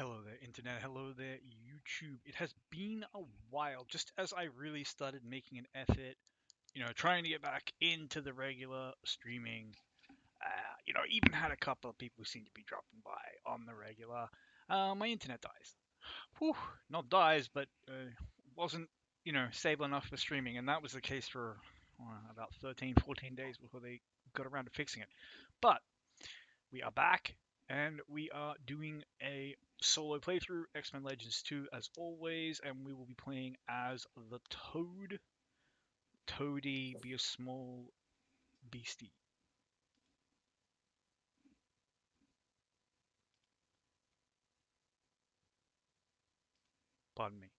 Hello there, Internet. Hello there, YouTube. It has been a while, just as I really started making an effort, trying to get back into the regular streaming. Even had a couple of people who seem to be dropping by on the regular. My internet dies. Whew, not dies, but wasn't, stable enough for streaming, and that was the case for about 13, 14 days before they got around to fixing it. But we are back, and we are doing a solo playthrough, X-Men Legends 2 as always, and we will be playing as the Toad. Toady, be a small beastie. Pardon me.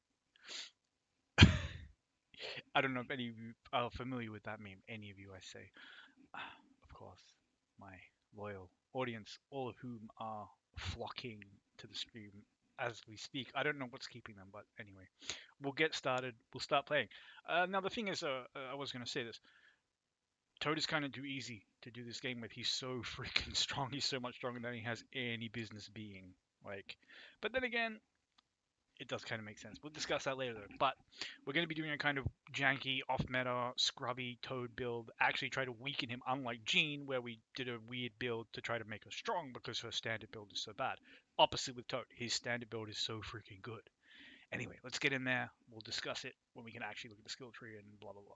I don't know if any of you are familiar with that meme. Any of you, I say. Of course, my loyal audience, all of whom are flocking to the stream as we speak. I don't know what's keeping them, but anyway, we'll get started. We'll start playing. Now, the thing is, I was going to say this. Toad is kind of too easy to do this game with. He's so freaking strong. He's so much stronger than he has any business being. But then again, it does kind of make sense. We'll discuss that later, though. But we're going to be doing a kind of janky, off-meta, scrubby Toad build. Actually, try to weaken him, unlike Jean, where we did a weird build to try to make her strong because her standard build is so bad. Opposite with Toad, his standard build is so freaking good. Anyway, let's get in there. We'll discuss it when we can actually look at the skill tree and blah blah blah.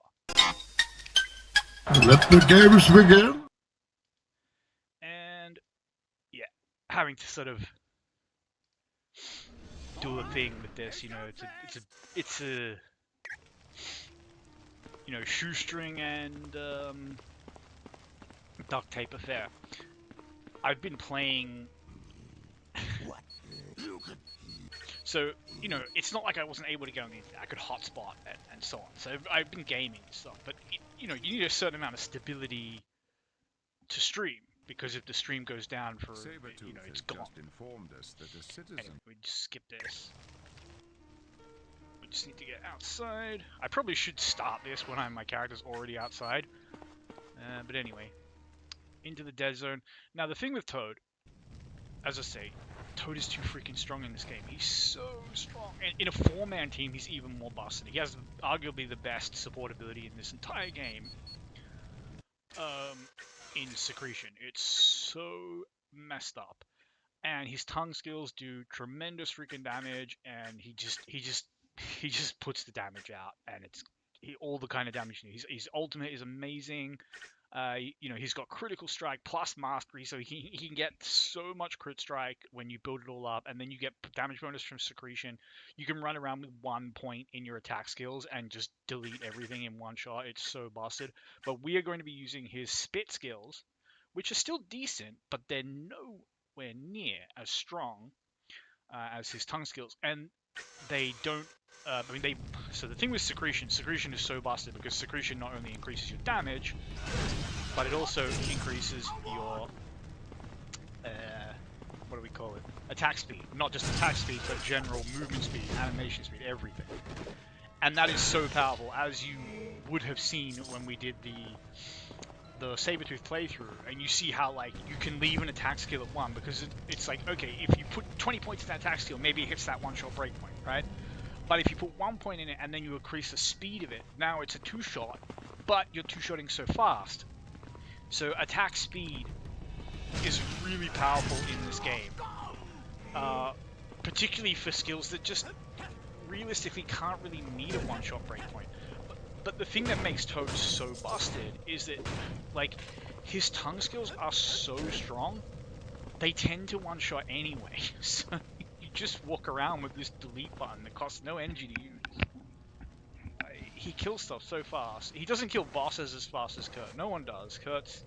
Let the games begin. And yeah, having to sort of do a thing with this, it's a shoestring and duct tape affair. I've been playing. So, it's not like I wasn't able to go on the internet. I could hotspot and so on. So I've been gaming and stuff. But, you need a certain amount of stability to stream. Because if the stream goes down for, it's gone. Just informed us that a citizen... Anyway, we just skip this. We just need to get outside. I probably should start this when my character's already outside. But anyway, into the dead zone. Now, the thing with Toad, as I say, Toad is too freaking strong in this game. He's so strong. And in a four-man team, he's even more busted. He has arguably the best support ability in this entire game. In Secretion. It's so messed up. And his tongue skills do tremendous freaking damage, and he just puts the damage out, and all the kind of damage he needs. His ultimate is amazing. He's got critical strike plus mastery, so he can get so much crit strike when you build it all up, and then you get damage bonus from Secretion. You can run around with 1 point in your attack skills and just delete everything in one shot. It's so busted. But we are going to be using his spit skills, which are still decent, but they're nowhere near as strong as his tongue skills, and they don't. So the thing with Secretion is so busted because Secretion not only increases your damage, but it also increases your, what do we call it? Attack speed. Not just attack speed, but general movement speed, animation speed, everything. And that is so powerful, as you would have seen when we did the Sabretooth playthrough, and you see how, you can leave an attack skill at 1, because it's like, okay, if you put 20 points in that attack skill, maybe it hits that one-shot breakpoint, right? But if you put 1 point in it and then you increase the speed of it, now it's a 2-shot, but you're 2-shotting so fast. So attack speed is really powerful in this game. Particularly for skills that just realistically can't really meet a one-shot breakpoint. But the thing that makes Toad so busted is that, his tongue skills are so strong, they tend to one-shot anyway. So you just walk around with this delete button that costs no energy to use. He kills stuff so fast. He doesn't kill bosses as fast as Kurt. No one does. Kurt's,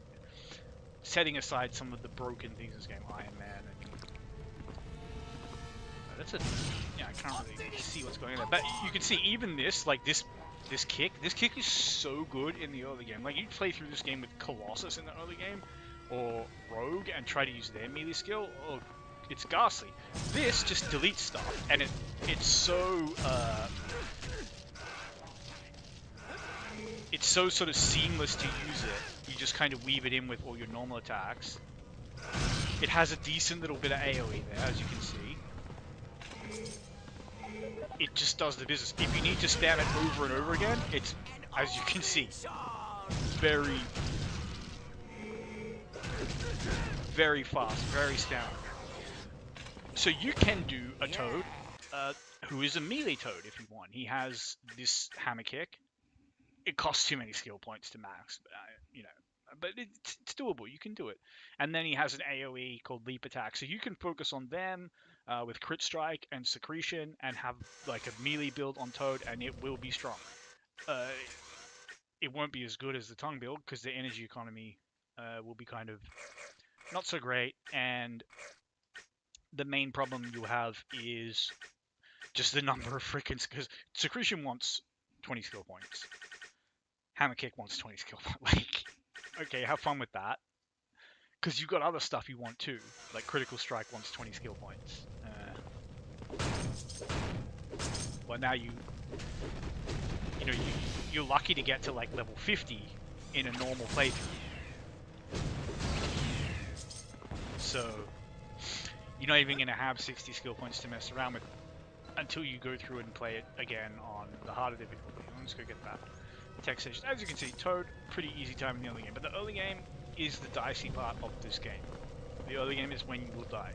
setting aside some of the broken things in this game, Iron Man, I can't really see what's going on there. But you can see even this, this kick is so good in the early game. You play through this game with Colossus in the early game, or Rogue, and try to use their melee skill, oh, it's ghastly. This just deletes stuff, and it's so sort of seamless to use it. You just kind of weave it in with all your normal attacks. It has a decent little bit of AoE there, as you can see. it just does the business. If you need to spam it over and over again, it's, as you can see, very, very fast, very spammy. So you can do a Toad, who is a melee Toad if you want. He has this hammer kick. It costs too many skill points to max, but it's doable. You can do it. And then he has an AoE called Leap Attack, so you can focus on them with Crit Strike and Secretion, and have like a melee build on Toad, and it will be strong. It won't be as good as the Tongue build because the energy economy will be kind of not so great, and the main problem you have is just the number of freaking, because Secretion wants 20 skill points. Hammer Kick wants 20 skill points. Like, okay, have fun with that. Because you've got other stuff you want too. Like Critical Strike wants 20 skill points. Well, now you're lucky to get to like level 50 in a normal playthrough. So you're not even going to have 60 skill points to mess around with until you go through and play it again on the harder difficulty. Let's go get that tech station. As you can see, Toad, pretty easy time in the early game. But the early game is the dicey part of this game. The early game is when you will die.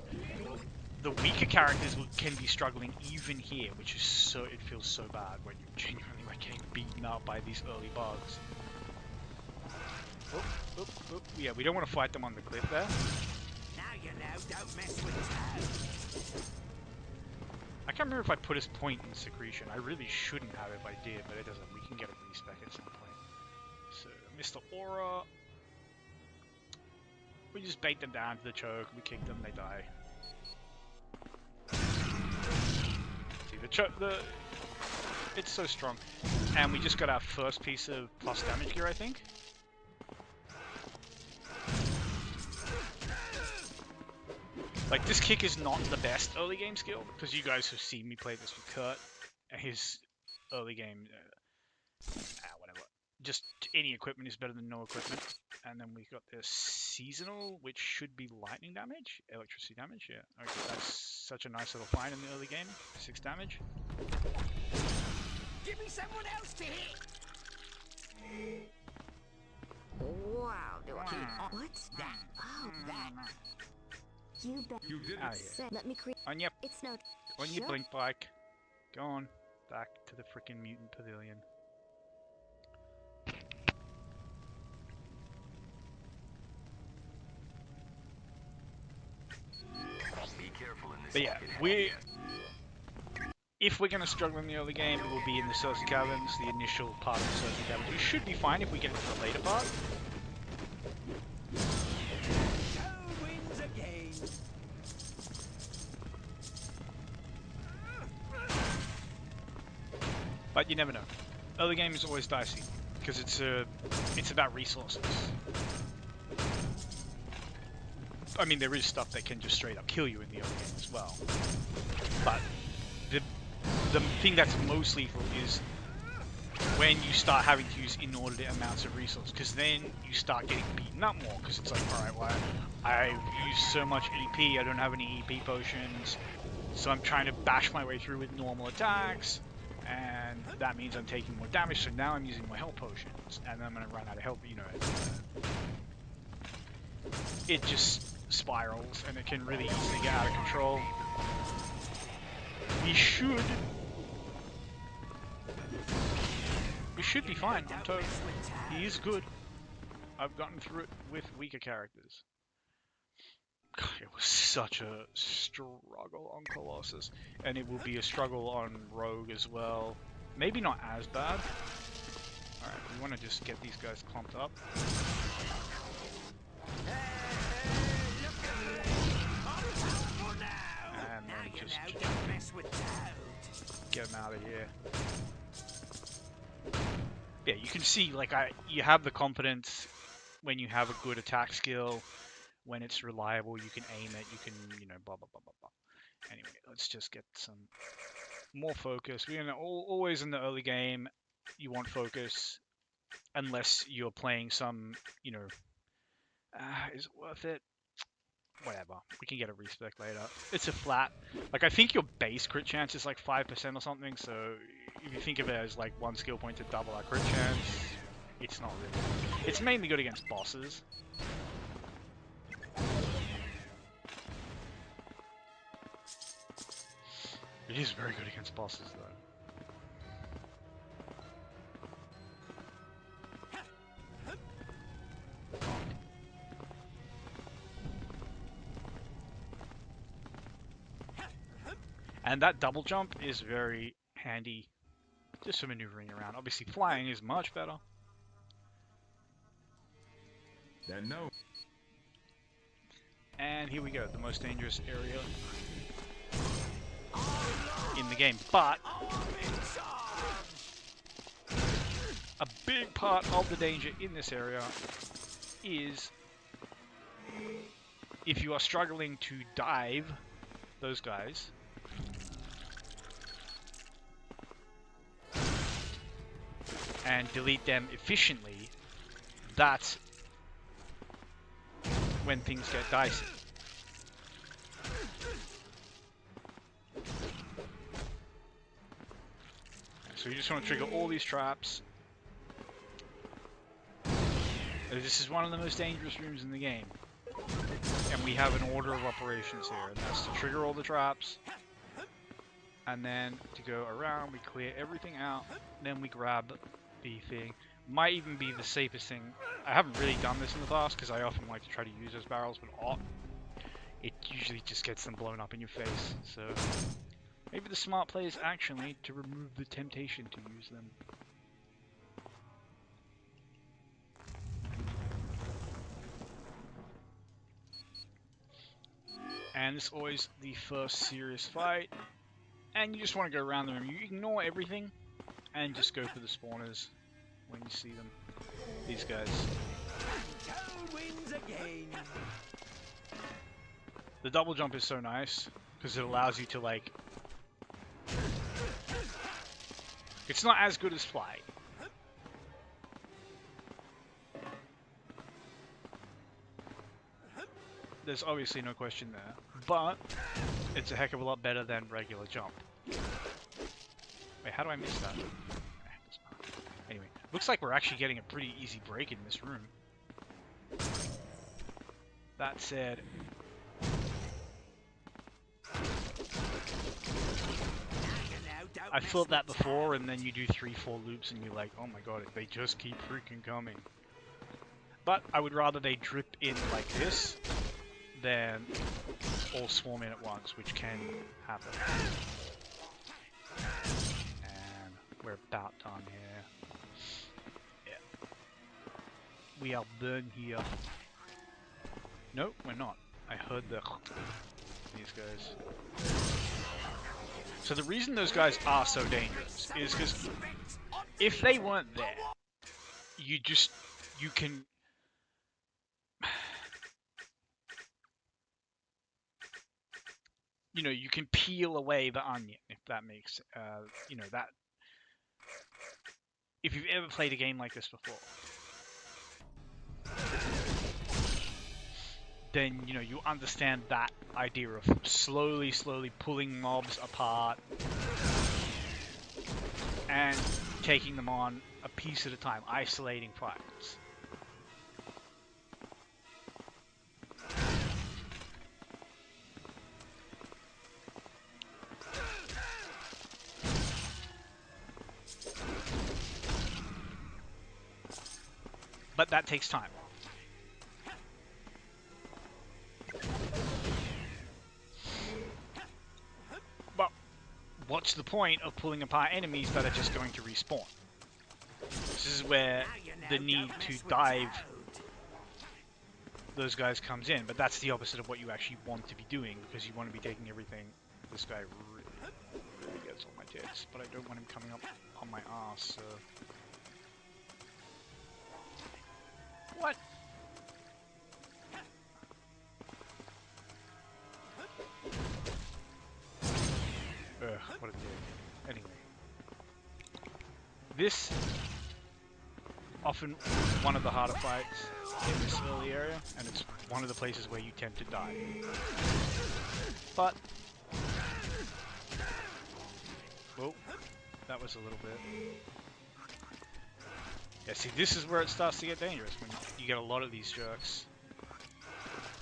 The weaker characters can be struggling even here, which is it feels so bad when you're genuinely like getting beaten up by these early bugs. Yeah, we don't want to fight them on the cliff there. Now you know, don't mess with Toad. I can't remember if I put his point in Secretion. I really shouldn't have if I did, but it doesn't. We can get a respec at some point. So, Mr. Aura. We just bait them down to the choke, we kick them, they die. See, the choke, it's so strong. And we just got our first piece of plus damage gear, I think. Like, this kick is not the best early game skill, because you guys have seen me play this with Kurt. His early game, whatever. Just any equipment is better than no equipment. And then we got this seasonal, which should be lightning damage, electricity damage. Yeah, okay, that's such a nice little find in the early game. 6 damage. Give me someone else to hit. Wow, do I? What's that? Oh, that. You did it. Let me create. On your, It's no. on your blink bike. Go on, back to the freaking mutant pavilion. But yeah, if we're going to struggle in the early game, it will be in the Cersei Caverns, the initial part of the Cersei Caverns. We should be fine if we get into the later part. Toad wins again. But you never know. Early game is always dicey, because it's about resources. I mean, there is stuff that can just straight up kill you in the early game as well. But the thing that's most lethal is when you start having to use inordinate amounts of resources, because then you start getting beaten up more, because it's like, alright, well, I've used so much EP, I don't have any EP potions, so I'm trying to bash my way through with normal attacks, and that means I'm taking more damage, so now I'm using more health potions, and then I'm going to run out of health, it just spirals, and it can really easily get out of control. We should be fine on Toad. He is good. I've gotten through it with weaker characters. God, it was such a struggle on Colossus, and it will be a struggle on Rogue as well. Maybe not as bad. Alright, we want to just get these guys clumped up. And then just get them out of here. Yeah, you can see, like, you have the confidence when you have a good attack skill, when it's reliable, you can aim it, you can, blah, blah, blah, blah, blah. Anyway, let's just get some more focus. We're always in the early game, you want focus, unless you're playing some, is it worth it? whatever. We can get a respec later. It's a flat. Like, I think your base crit chance is like 5% or something, so if you think of it as like one skill point to double our crit chance, it's not really. It's mainly good against bosses. It is very good against bosses, though. And that double jump is very handy just for maneuvering around. Obviously, flying is much better. Then no. And here we go, the most dangerous area in the game. But a big part of the danger in this area is if you are struggling to dive those guys, and delete them efficiently, that's when things get dicey. So you just want to trigger all these traps. This is one of the most dangerous rooms in the game. And we have an order of operations here, and that's to trigger all the traps, and then to go around, we clear everything out, then we grab the thing. Might even be the safest thing. I haven't really done this in the past because I often like to try to use those barrels, but it usually just gets them blown up in your face. So maybe the smart play is actually to remove the temptation to use them. And it's always the first serious fight, and you just want to go around the room. You ignore everything and just go for the spawners when you see them. These guys. Toad wins again. The double jump is so nice because it allows you to, like, it's not as good as fly. There's obviously no question there, but it's a heck of a lot better than regular jump. Wait, how do I miss that? Anyway, looks like we're actually getting a pretty easy break in this room. That said, I felt that before, and then you do 3-4 loops and you're like, oh my god, they just keep freaking coming. But I would rather they drip in like this than all swarm in at once, which can happen. And we're about done here. Yeah. We are done here. No, we're not. I heard these guys. So the reason those guys are so dangerous is because if they weren't there, you can you can peel away the onion, if that makes, that, if you've ever played a game like this before, then, you understand that idea of slowly pulling mobs apart and taking them on a piece at a time, isolating fights. But that takes time. But what's the point of pulling apart enemies that are just going to respawn? This is where the need to dive those guys comes in, but that's the opposite of what you actually want to be doing, because you want to be taking everything. This guy really gets on my tits, but I don't want him coming up on my ass, so... What? Ugh, what a dick. Anyway. This often one of the harder fights in this early area, and it's one of the places where you tend to die. But, oh, that was a little bit. Yeah, see, this is where it starts to get dangerous, when you get a lot of these jerks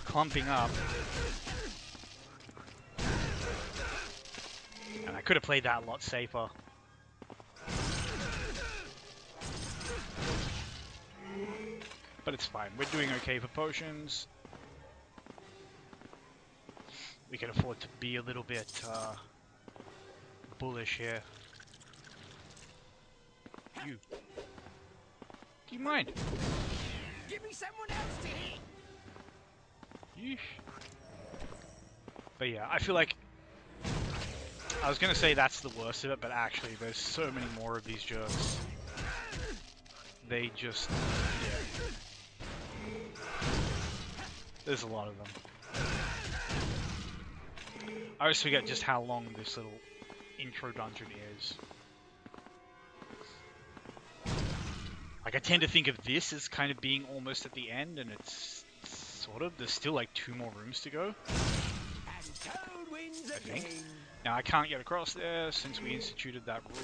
clumping up. And I could have played that a lot safer. But it's fine, we're doing okay for potions. We can afford to be a little bit bullish here. You. Do you mind? Give me someone else to hit. Yeesh. But yeah, I feel like I was gonna say that's the worst of it, but actually there's so many more of these jerks. They just, yeah. There's a lot of them. I always forget just how long this little intro dungeon is. Like, I tend to think of this as kind of being almost at the end, and it's sort of, there's still like 2 more rooms to go. And Toad wins I think. again. Now, I can't get across there since we instituted that rule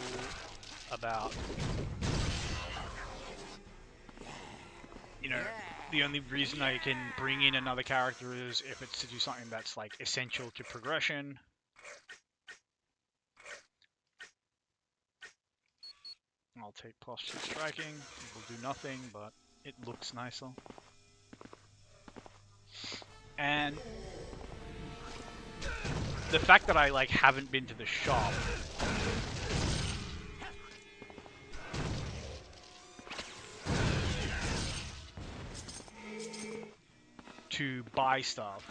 about, you know, the only reason I can bring in another character is if it's to do something that's like essential to progression. I'll take +2 striking. It will do nothing, but it looks nicer. And the fact that I like haven't been to the shop to buy stuff.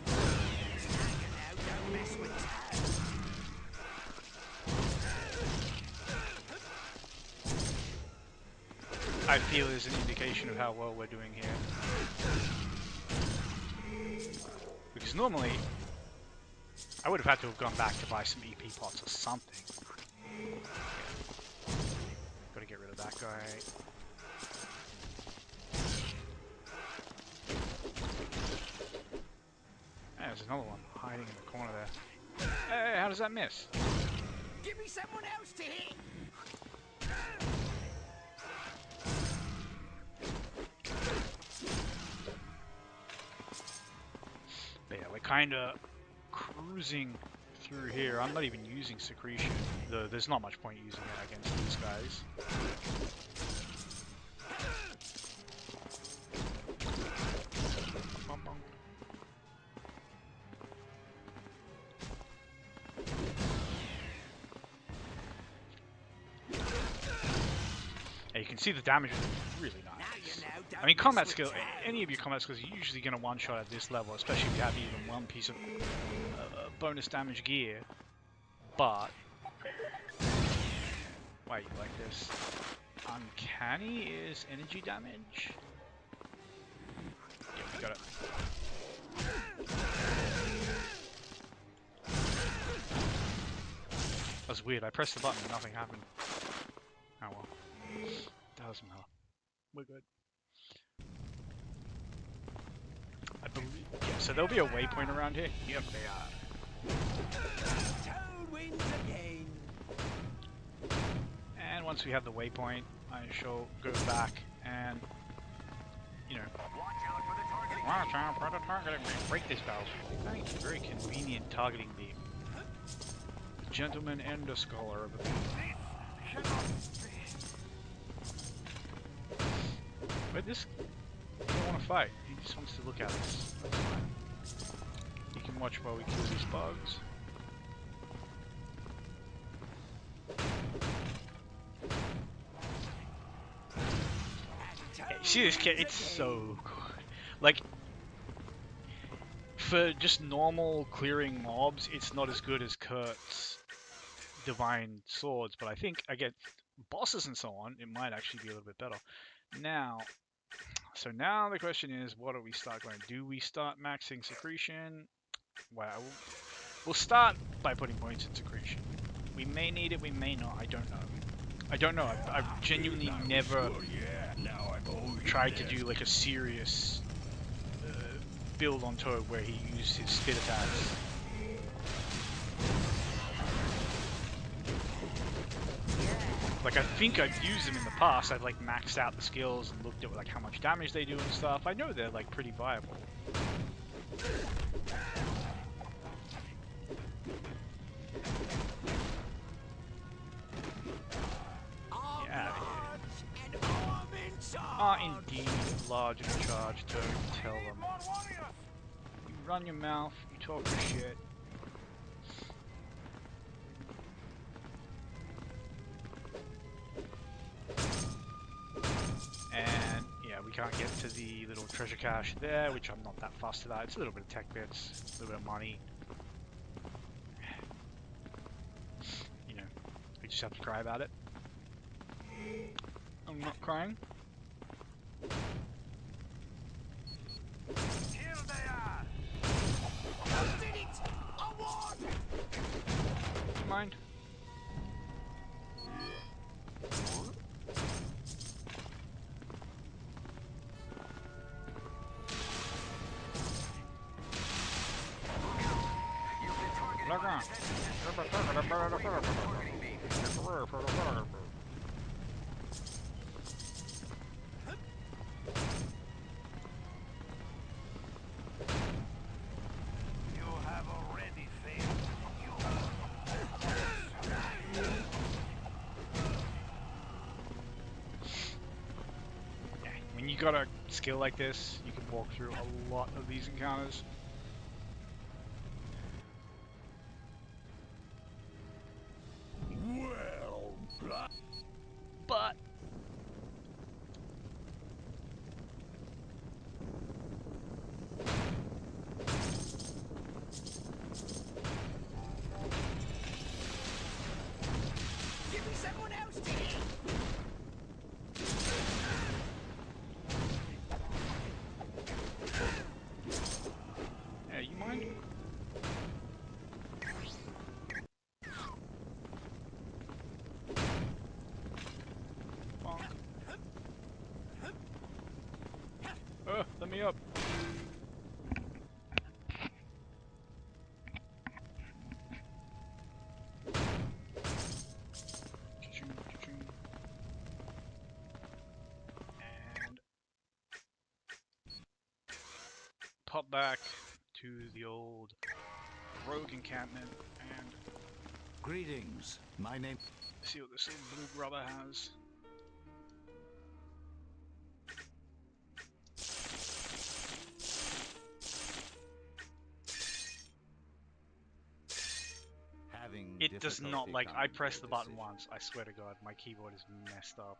Don't mess with Toad. I feel is an indication of how well we're doing here. Because normally, I would have had to have gone back to buy some EP pots or something. Gotta get rid of that guy. Ah, there's another one hiding in the corner there. Hey, how does that miss? Give me someone else to hit. But yeah, we're kind of cruising through here. I'm not even using secretion, though there's not much point using it against these guys. Bum, bum. Yeah, you can see the damage is really nice. Now you know, don't I mean, mess combat with skill, Toad. any of your combat skills are usually going to one-shot at this level, especially if you have even one piece of bonus damage gear. But, why are you like this? Uncanny is energy damage? Yeah, we got it. That's weird, I pressed the button and nothing happened. Oh well. Doesn't matter. We're good. I believe. Yeah, so there'll be a waypoint around here. Yep, they are. Toad wins again. And once we have the waypoint, I shall go back and, you know, watch out for the targeting beam. Break this valve. Thank you. Very convenient targeting beam. The gentleman and a scholar of the beam. Wait, this doesn't want to fight. He just wants to look at us. That's fine. He can watch while we kill these bugs. Yeah, you see this kid? It's so good. Like, for just normal clearing mobs, it's not as good as Kurt's divine swords, but I think against bosses and so on, it might actually be a little bit better. Now, so now the question is, what do we start going? Do we start maxing secretion? Well, we'll start by putting points in secretion. We may need it, we may not, I don't know. I don't know. I've genuinely never tried to do like a serious build on Toad where he used his spit attacks. Like, I think I've used them in the past. I've like maxed out the skills and looked at like how much damage they do and stuff. I know they're like pretty viable. Yeah. Are indeed large and in charge, Toad. Tell them. You run your mouth. You talk your shit. And yeah, we can't get to the little treasure cache there, which I'm not that fussed about. It's a little bit of tech bits, a little bit of money. You know, we just have to cry about it. I'm not crying. Here they are. Did it! Award! Don't mind. You have already failed. When you got a skill like this, you can walk through a lot of these encounters. Well, But give me someone else to hit. yeah, you mind? Bonk. Let me up. Cha-ching, cha-ching. And pop back to the old rogue encampment and Greetings. My name. see what this little blue grubber has. Having It does not difficulty like. I coming pressed to the a button decision. once. I swear to God, my keyboard is messed up.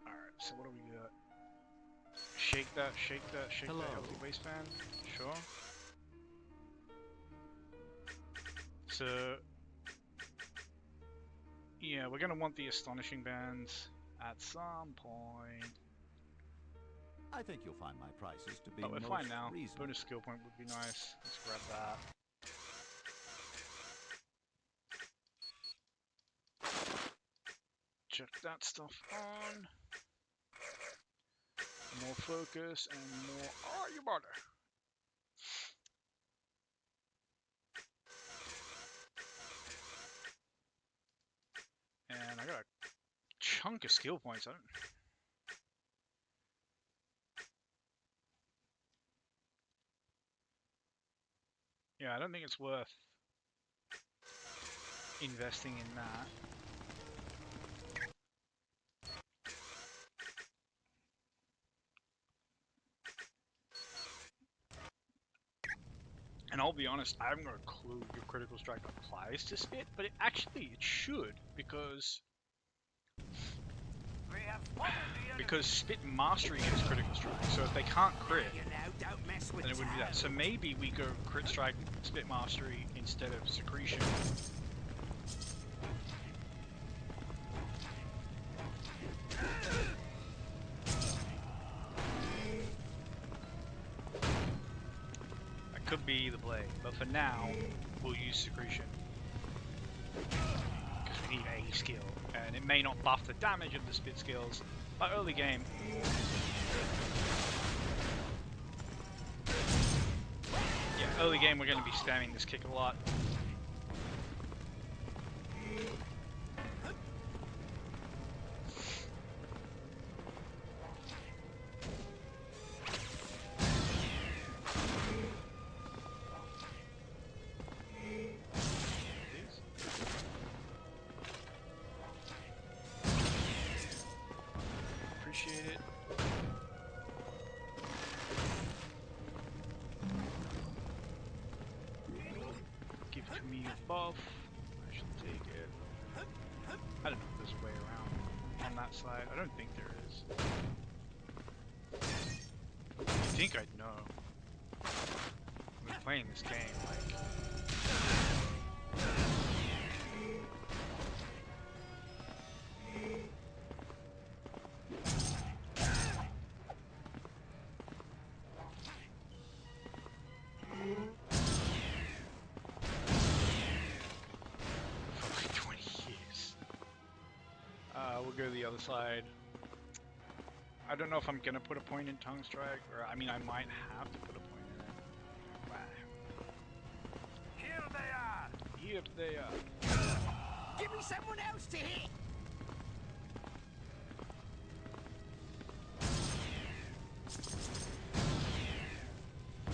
Alright, so what do we got? Shake that, shake that, shake Hello. that healthy waistband. Sure. So, yeah, we're gonna want the astonishing bands at some point. I think you'll find my prices to be But we're most fine now. reasonable. Bonus skill point would be nice. Let's grab that. Check that stuff on. More focus and more. Oh, you bother. And I got a chunk of skill points. I don't. Yeah, I don't think it's worth investing in that. And I'll be honest, I haven't got a clue if critical strike applies to spit, but it should, because We have spotted the enemy. spit mastery gets critical strike. So if they can't crit, You know, don't mess with then it wouldn't do that. So maybe we go crit strike, spit mastery instead of secretion. I could be either blade, but for now, we'll use secretion. Because we need a skill, and it may not buff the damage of the spit skills, but early game. Yeah, early game we're going to be spamming this kick a lot. Appreciate it. Give it to me a buff. I should take it. I don't know if there's a way around on that side. I don't think there is. I think I'd know. I've been playing this game like. We'll go the other side. I don't know if I'm gonna put a point in Tongue Strike, or I mean I might have to put a point in it. Wow. Here they are! Here they are. Give me someone else to hit!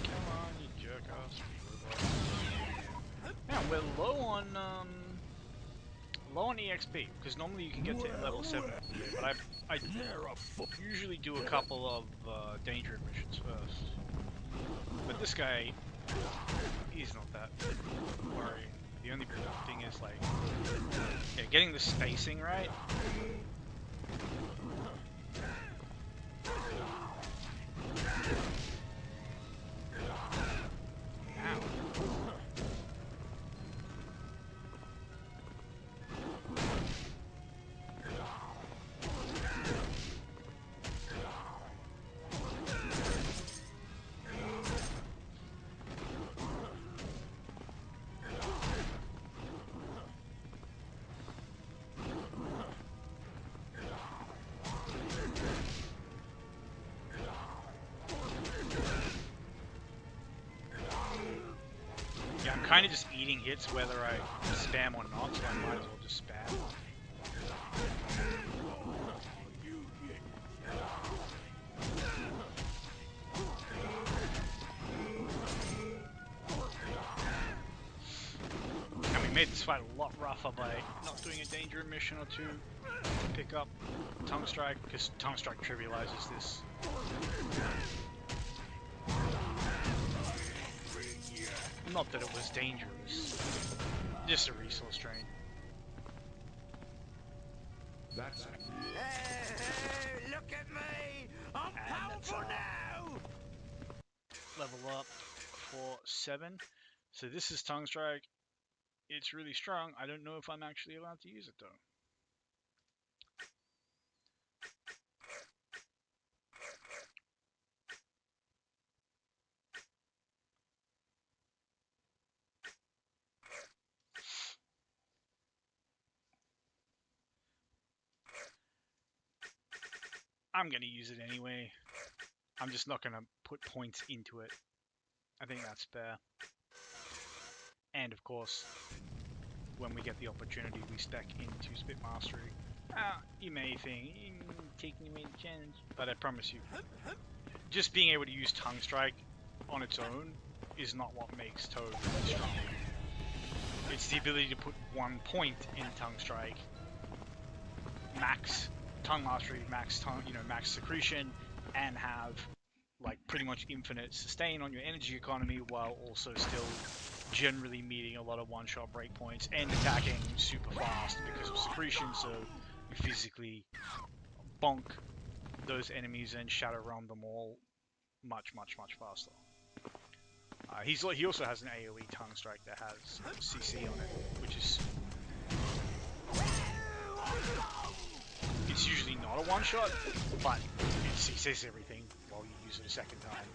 Come on, you jerk ass. Yeah, we're low on EXP, because normally you can get to level 7, but I usually do a couple of danger missions first. But this guy, he's not that worrying. The only thing is like, yeah, getting the spacing right. Yeah, I'm kind of just eating hits whether I spam or not, so I might as well just spam. And we made this fight a lot rougher by not doing a danger mission or two to pick up Tongue Strike, because Tongue Strike trivializes this. Not that it was dangerous, just a resource drain. That's it. Hey, look at me! I'm powerful now! Level up for 7. So this is Tongue Strike. It's really strong. I don't know if I'm actually allowed to use it though. I'm gonna use it anyway. I'm just not gonna put points into it. I think that's fair. And of course, when we get the opportunity, we spec into Spit Mastery. You may think, taking away the challenge, but I promise you, just being able to use Tongue Strike on its own is not what makes Toad really strong. It's the ability to put 1 point in Tongue Strike, max Tongue Mastery, max tongue, max secretion, and have like pretty much infinite sustain on your energy economy while also still generally meeting a lot of one-shot breakpoints and attacking super fast because of secretion, so you physically bonk those enemies and shadow realm them all much faster. He also has an AoE Tongue Strike that has CC on it, which is... It's usually not a one-shot, but it CCs everything while you use it a second time.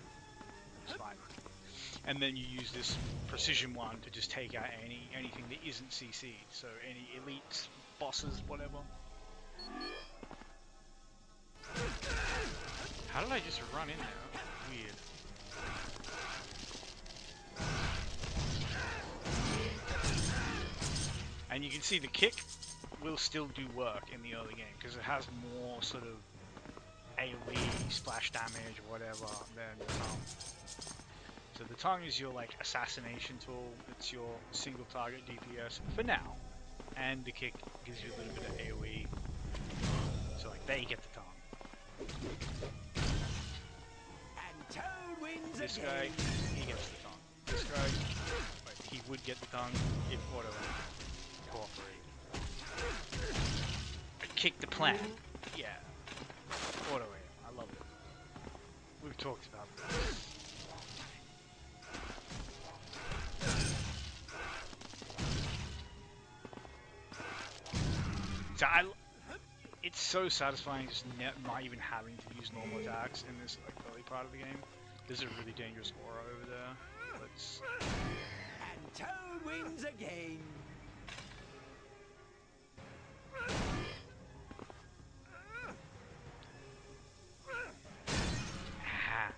It's fine. and then you use this precision one to just take out anything that isn't CC'd, so any elites, bosses, whatever. How did I just run in there? Weird. And you can see the kick will still do work in the early game because it has more sort of AoE, splash damage, or whatever than the tongue. So the tongue is your like assassination tool. It's your single target DPS for now, and the kick gives you a little bit of AoE. So like they get the tongue. And Toad wins This again. guy, he gets the tongue. This guy, wait, he would get the tongue if auto cooperate. Kick the plan. Yeah. Auto aim. I love it. We've talked about this. So it's so satisfying just not even having to use normal attacks in this like early part of the game. There's a really dangerous aura over there. Let's. And Toad wins again. Ah.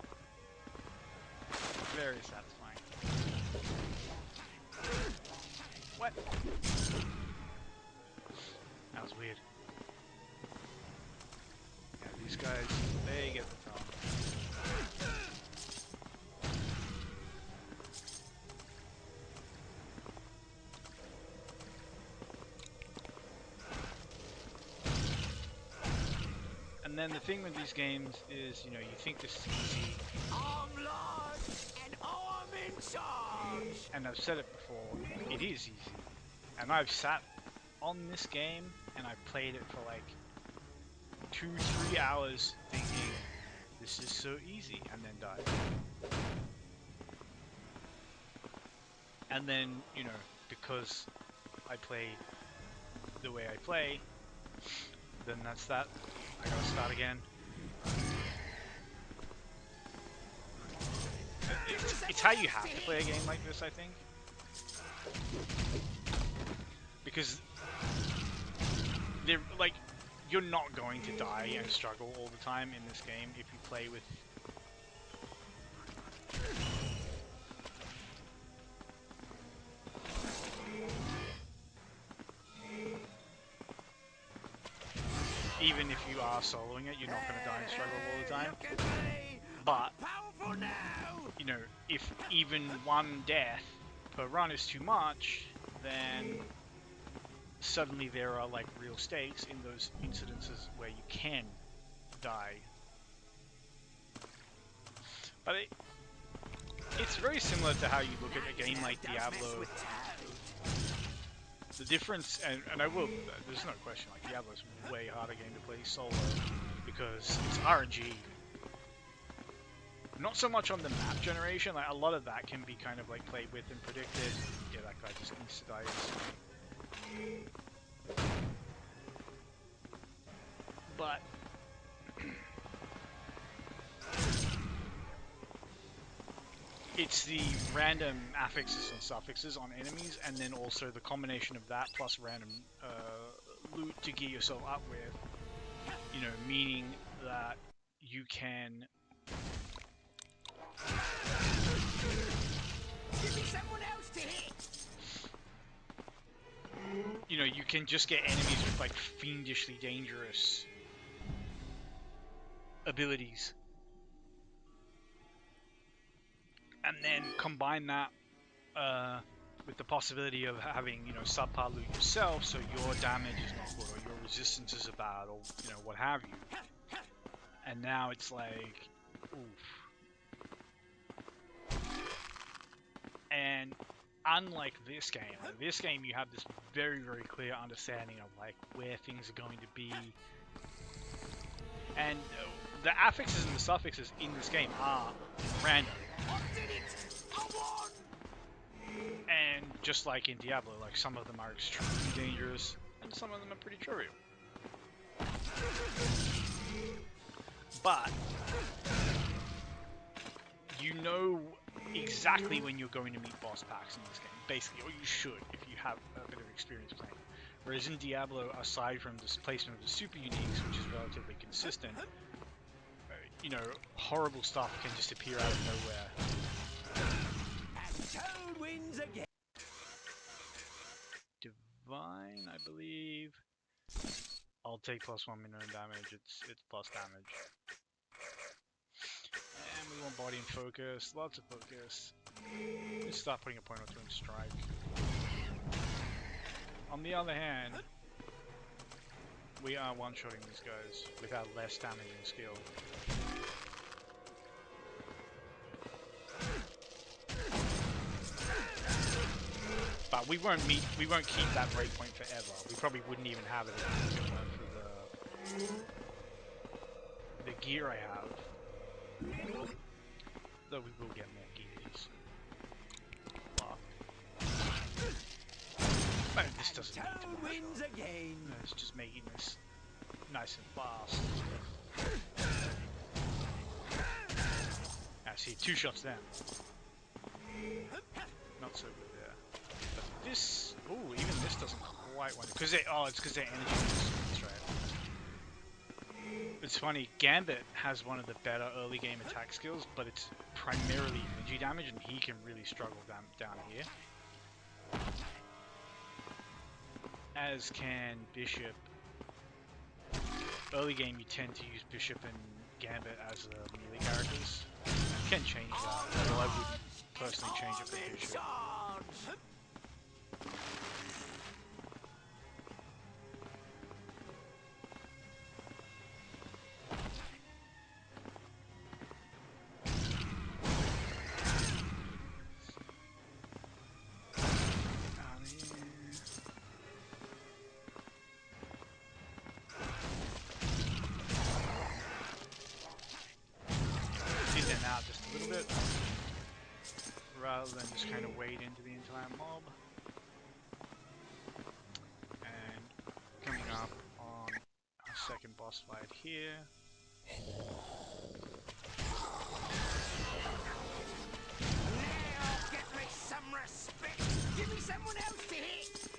Very satisfying. What? That was weird. Yeah, these guys, they get the top. And then the thing with these games is, you know, you think this is easy, I'm Lord, and I'm in charge. and I've said it before, it is easy. And I've sat on this game and I've played it for like 2-3 hours thinking this is so easy, and then died. And then, you know, because I play the way I play, then that's that. I gotta start again. It's how you have to play a game like this, I think. Because they're like, you're not going to die and struggle all the time in this game if you play with even if you are soloing it, you're not going to die and struggle all the time. Look at me. But, Powerful now. you know, if even one death per run is too much, then suddenly there are like real stakes in those incidences where you can die. But it's very similar to how you look at a game like Diablo. The difference, and I will, there's no question, like Diablo's a way harder game to play solo because it's RNG. Not so much on the map generation, like a lot of that can be kind of like played with and predicted. Yeah, that guy just needs to die instantly. But it's the random affixes and suffixes on enemies, and then also the combination of that plus random loot to gear yourself up with, you know, meaning that you can Give me someone else to hit. you know, you can just get enemies with like fiendishly dangerous abilities. And then combine that with the possibility of having, you know, subpar loot yourself, so your damage is not good, or your resistance is bad, or, you know, what have you. And now it's like, oof. And unlike this game you have this very, very clear understanding of like where things are going to be. And the affixes and the suffixes in this game are random. I did it. I won. And just like in Diablo, like some of them are extremely dangerous and some of them are pretty trivial. But you know exactly when you're going to meet boss packs in this game, basically, or you should if you have a bit of experience playing. Whereas in Diablo, aside from the placement of the super uniques, which is relatively consistent, you know, horrible stuff can just appear out of nowhere. And Toad wins again. Divine, I believe. I'll take +1 minimum damage. It's plus damage. And we want body and focus. Lots of focus. Let's start putting a point or two in strike. On the other hand, we are one-shotting these guys without less damaging skill. But we won't keep that breakpoint forever. We probably wouldn't even have it if it weren't for the gear I have. Though we will get more gears. But this doesn't need to Toad wins again. It's just making this nice and fast. I see 2 shots down. Not so good there. But this, oh, even this doesn't quite want it because it's because their energy is right. It's funny. Gambit has one of the better early game attack skills, but it's primarily energy damage, and he can really struggle down here. As can Bishop. Early game, you tend to use Bishop and Gambit as melee characters. You can change that, although I wouldn't personally change it for Bishop. Out just a little bit, rather than just kind of wade into the entire mob. And coming up on our second boss fight here. Now get me some respect. Give me someone else to hit.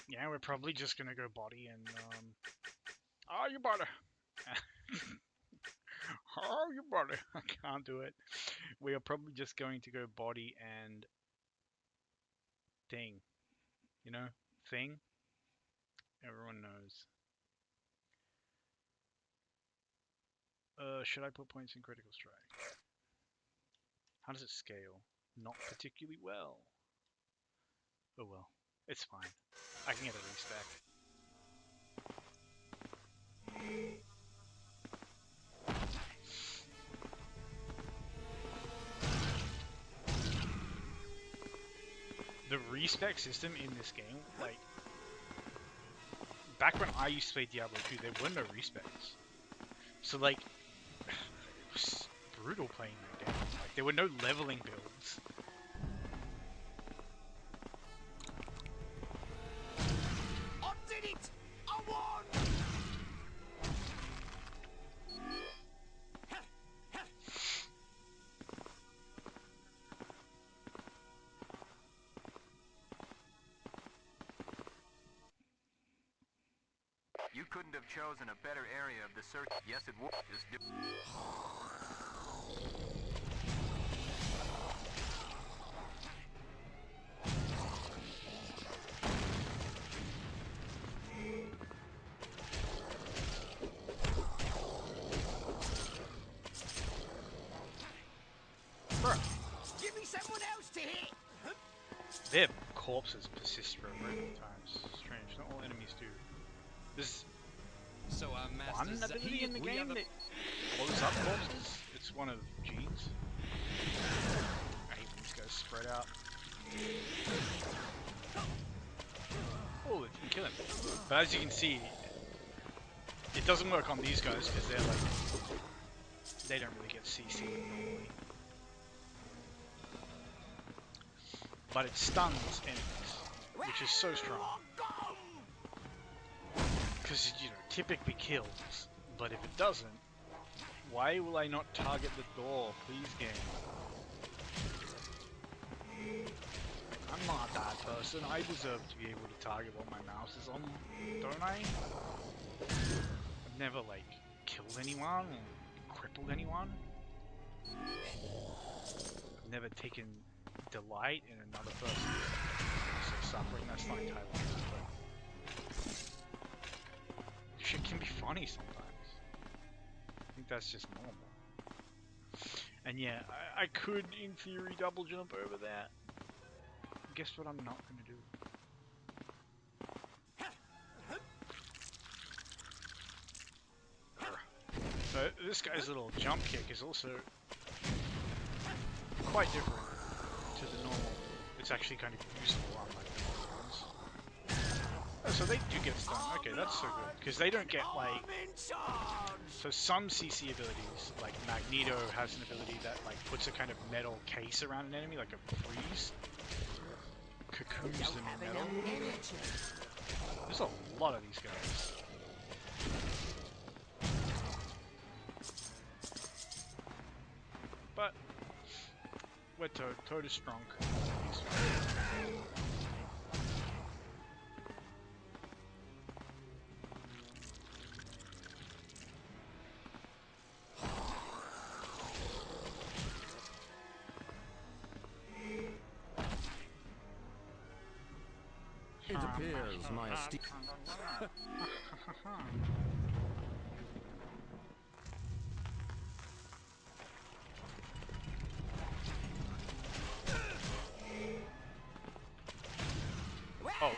Yeah, we're probably just gonna go body and oh, you butter. Oh, you butter. I can't do it. We are probably just going to go body and thing. You know, thing. Everyone knows. Should I put points in critical strike? How does it scale? Not particularly well. Oh well, it's fine. I can get a respec. The respec system in this game, like, back when I used to play Diablo 2, there were no respecs. So, like, it was brutal playing that game. Like, there were no leveling builds. You couldn't have chosen a better area of the search. Yes, it would. Just do. Bruh. Give me someone else to hit. Their corpses persist for a very long time. Strange. Not all enemies do. There's one ability in the game that blows up corpses. It's one of Gene's. I hate when these guys spread out. Oh, it didn't kill him. But as you can see, it doesn't work on these guys because they're like, they don't really get CC'd normally. But it stuns enemies, which is so strong. Because, you know, typically kills. But if it doesn't, why will I not target the door? Please, game. I'm not a bad person. I deserve to be able to target what my mouse is on, don't I? I've never, like, killed anyone or crippled anyone. I've never taken delight in another person's suffering. That's not entirely true, but shit can be funny sometimes. I think that's just normal. And yeah, I could, in theory, double jump over that. Guess what I'm not going to do? So this guy's little jump kick is also quite different to the normal. It's actually kind of useful unlike the normal ones. Oh, so they do get stunned. Okay, that's so good. Because they don't get like... So some CC abilities, like Magneto has an ability that like puts a kind of metal case around an enemy, like a freeze. Cocoons them in metal. There's a lot of these guys. But we're Toad. Toad is strong. It appears my esteem. Oh.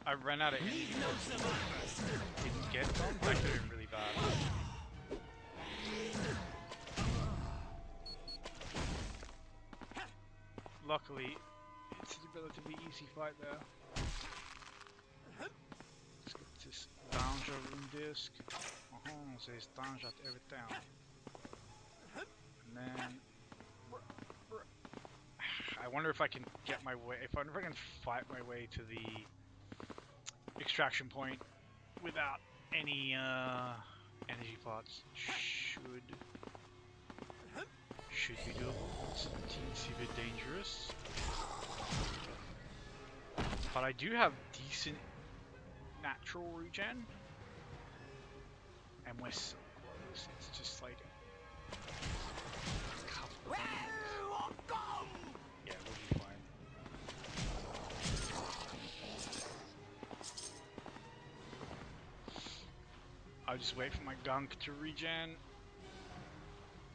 I ran out of energy. Didn't get them? That could have been really bad. Luckily, it's a relatively easy fight there. Let's get this danger room disc. There's danger at every town. And then... I wonder if I can get my way... I wonder if I can fight my way to the extraction point without any energy pots. Should be doable. 17 is a bit dangerous. But I do have decent natural regen. And we're so close. It's just like a couple of minutes. Yeah, we'll be fine. I'll just wait for my gunk to regen.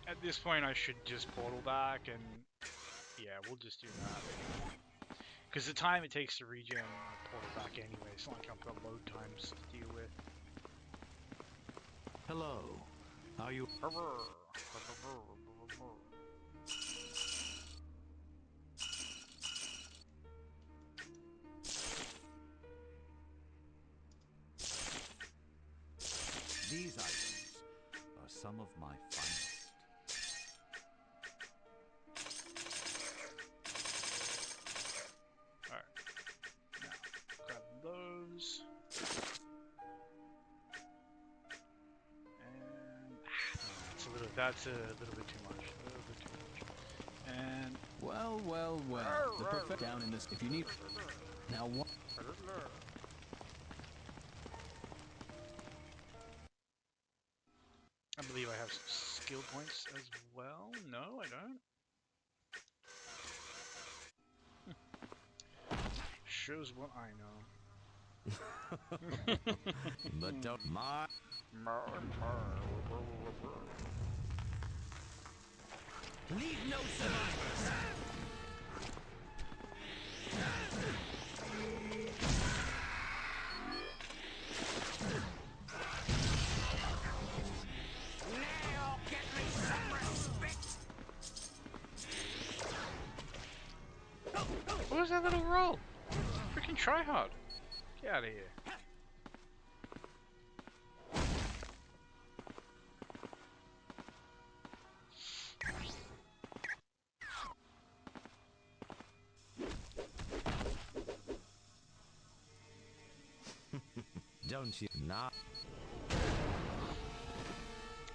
At this point, I should just portal back, and yeah, we'll just do that. Because the time it takes to regen, I'll portal back anyway. It's not like I've got load times to deal with. Hello. How are you? These items are some of my finest. Alright. Now, grab those. And that's a little bit too much. A little bit too much. And Well, well, well. The perfect down in this. If you need. Now what? I believe I have some skill points as well. No, I don't. Shows what I know. But don't mind. Leave no survivors. Now get me some respect. What was that little roll? Freaking try hard. Get out of here. Don't you? Not.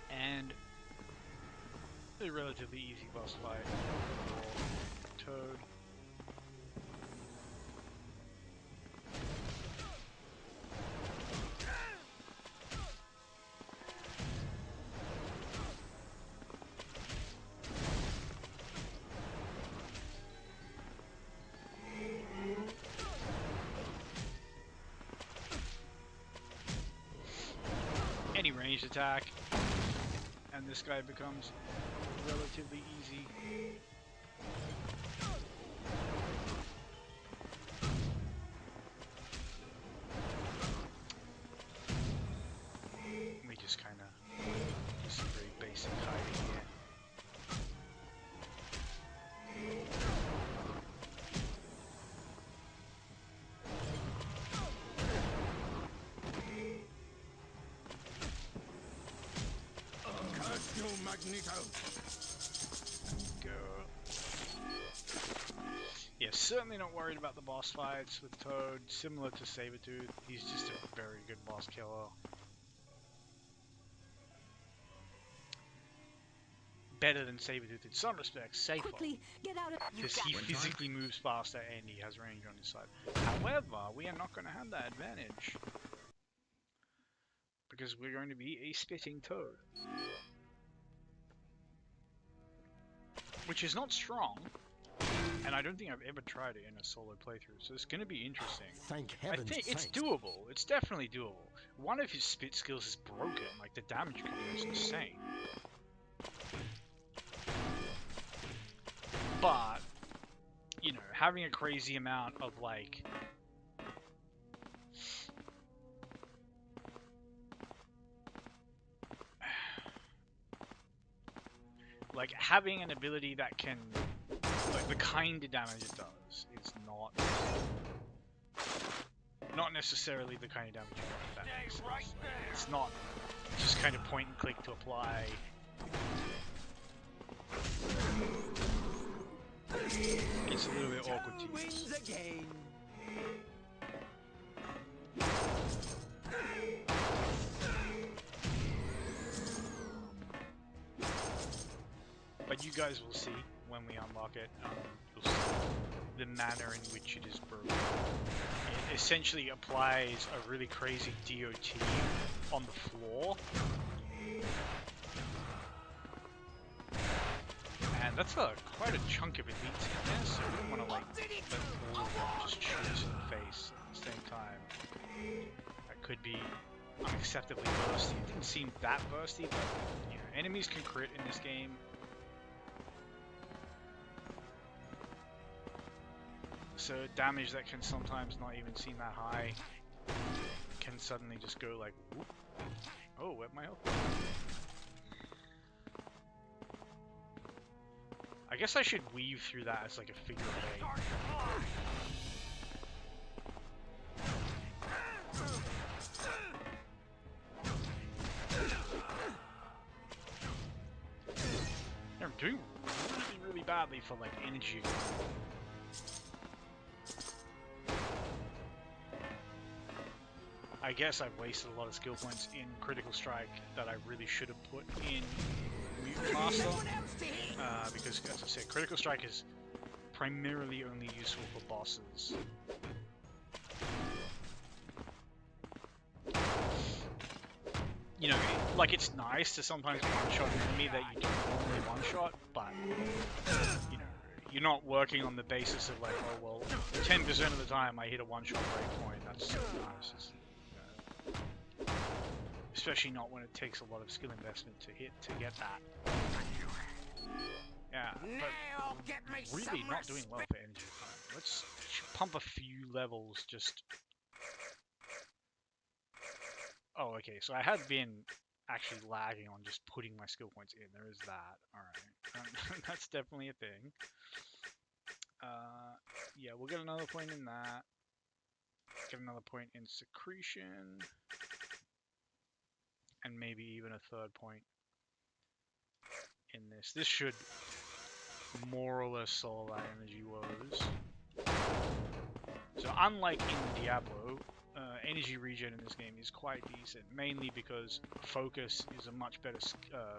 And a relatively easy boss fight for Toad. Any ranged attack, and this guy becomes relatively easy. We just kind of do some very basic hiding here. Curse you, Magneto! Go. Yeah, certainly not worried about the boss fights with Toad. Similar to Sabretooth, he's just a very good boss killer. Better than Sabretooth in some respects, safer. Quickly, get out of. Because he physically moves faster and he has range on his side. However, we are not going to have that advantage. Because we're going to be a spitting Toad. Which is not strong. And I don't think I've ever tried it in a solo playthrough. So it's going to be interesting. Thank I heaven. think it's doable. It's definitely doable. One of his spit skills is broken. Like, the damage coming is insane. But, you know, having a crazy amount of, like... like, having an ability that can... like, the kind of damage it does is not necessarily the kind of damage you want, if that makes sense. Like, it's not just kind of point and click to apply. It's a little bit awkward to use. Again. But you guys will see when we unlock it. You'll see the manner in which it is broken. It essentially applies a really crazy DOT on the floor. And that's quite a chunk of elites in there, so we don't want to like let all of them just shoot us in the face at the same time. That could be unacceptably bursty. It didn't seem that bursty, but you know, enemies can crit in this game. So damage that can sometimes not even seem that high can suddenly just go like, whoop. Oh, where'd my health go? I guess I should weave through that as like a figure of eight. I'm doing really badly for like energy. I guess I've wasted a lot of skill points in Critical Strike that I really should have put in Mutant Master. Because, as I said, Critical Strike is primarily only useful for bosses. You know, like it's nice to sometimes one-shot an enemy that you don't normally one-shot, but, you know, you're not working on the basis of like, oh well, 10% of the time I hit a one-shot breakpoint, that's so nice. It's, especially not when it takes a lot of skill investment to get that. Yeah, but really not doing well for energy time. Let's pump a few levels just... Oh, okay, so I had been actually lagging on just putting my skill points in. There is that. Alright. That's definitely a thing. Yeah, we'll get another point in that. Get another point in secretion. And maybe even a third point in this. This should more or less solve our energy woes. So unlike in Diablo, energy regen in this game is quite decent, mainly because focus is a much better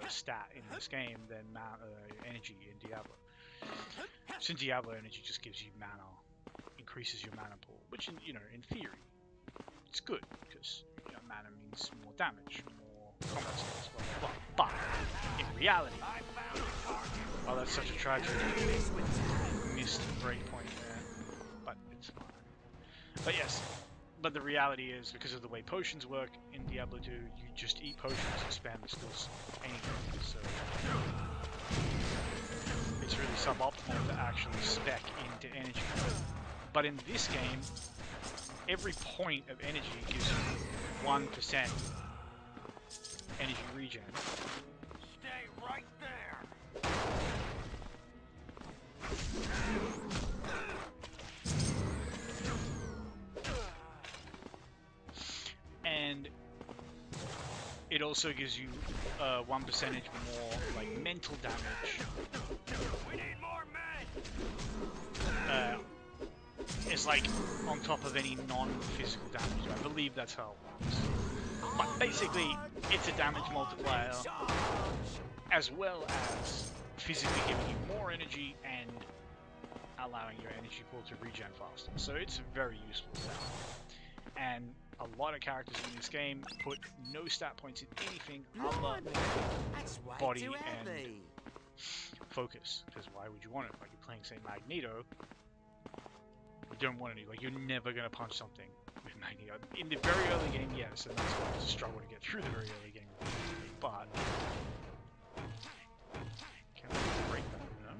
stat in this game than energy in Diablo. So in Diablo, energy just gives you mana, increases your mana pool, which in theory, it's good because mana means more damage, more combat skills, blah blah blah. But in reality, oh, that's such a tragedy. Missed a great point there, but it's fine. But yes, but the reality is, because of the way potions work in Diablo 2, you just eat potions to spam the skills anyway, so it's really suboptimal to actually spec into energy. But in this game, every point of energy gives you 1% energy regen. Stay right there. And it also gives you 1% more like mental damage. We need more men. It's like on top of any non-physical damage. I believe that's how it works. But basically, it's a damage multiplier, as well as physically giving you more energy and allowing your energy pool to regen faster. So it's a very useful stat. And a lot of characters in this game put no stat points in anything other than body and focus. Because why would you want it? Like you're playing, say, Magneto, you don't want any. Like you're never gonna punch something with Magneto. In the very early game, yes, and that's why it's a struggle to get through the very early game. But can I break that? No.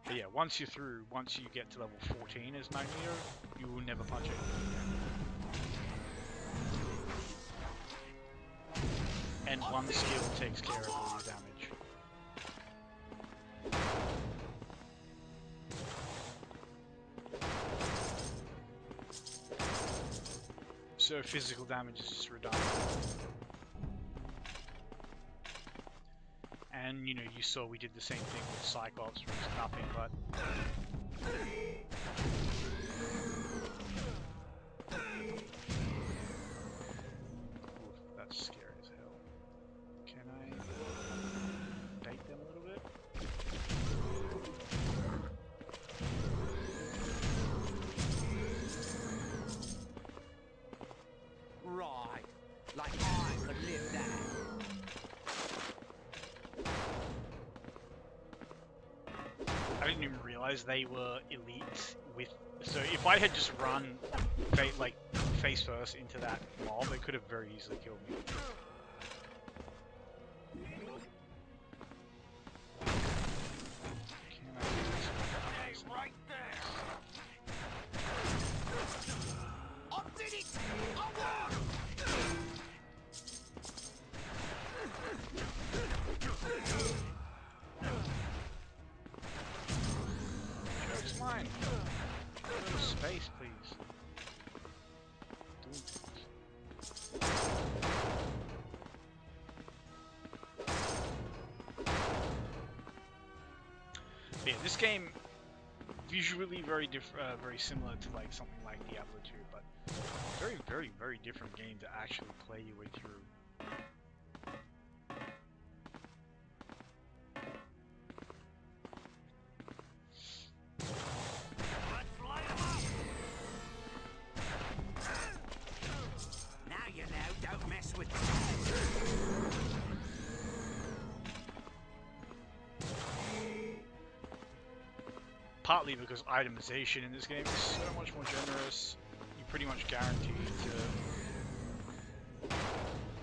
But yeah, once you get to level 14 as Magneto, you will never punch it again. And one skill takes care of all your damage. So physical damage is just redundant. And you saw we did the same thing with Cyclops, which is nothing but that's scary as hell. Can I bait them a little bit? Right. Like I could live that. I didn't even realize they were elite with. So if I had just run face first into that mob, it could have very easily killed me. Stay right there. I did it. I won. Choke's mine. No space, please. Yeah, this game visually very similar to like something like Diablo 2, but very, very, very different game to actually play your way through. Let's light 'em up. Now you know, don't mess with Partly because itemization in this game is so much more generous. You're pretty much guaranteed to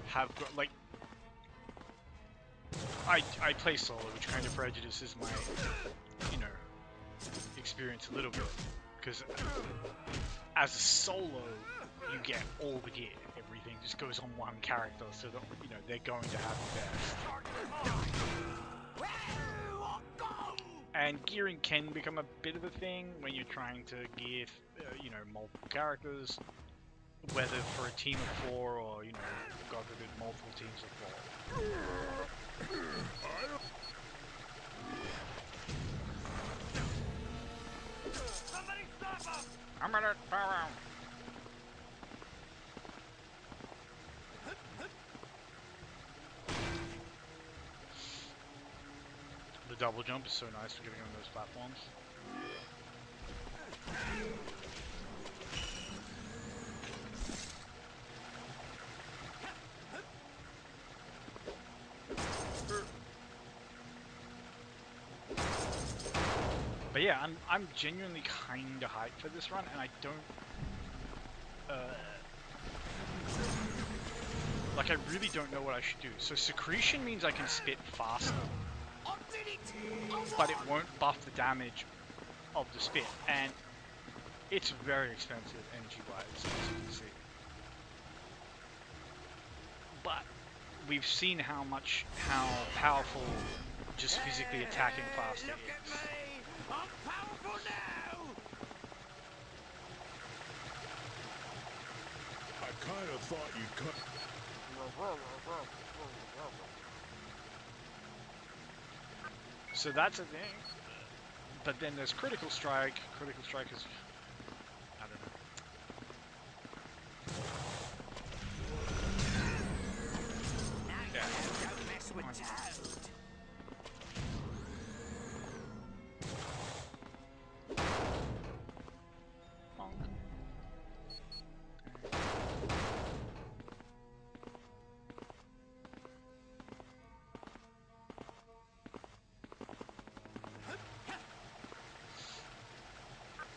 have like. I play solo, which kind of prejudices my, experience a little bit, because as a solo, you get all the gear. Everything just goes on one character, so that they're going to have the best. And gearing can become a bit of a thing when you're trying to gear, multiple characters, whether for a team of 4 or, God forbid, multiple teams of 4. Somebody stop him! I'm gonna power. The double jump is so nice for getting on those platforms. But yeah, I'm genuinely kind of hyped for this run, and I don't like I really don't know what I should do. So secretion means I can spit faster, but it won't buff the damage of the spit, and it's very expensive energy-wise, as you can see. But we've seen how powerful just physically attacking faster is. I'm powerful now! I kind of thought you'd cut. So that's a thing. But then there's critical strike. Critical strike is, I don't know. Yeah. Don't mess with Toad. Bonk.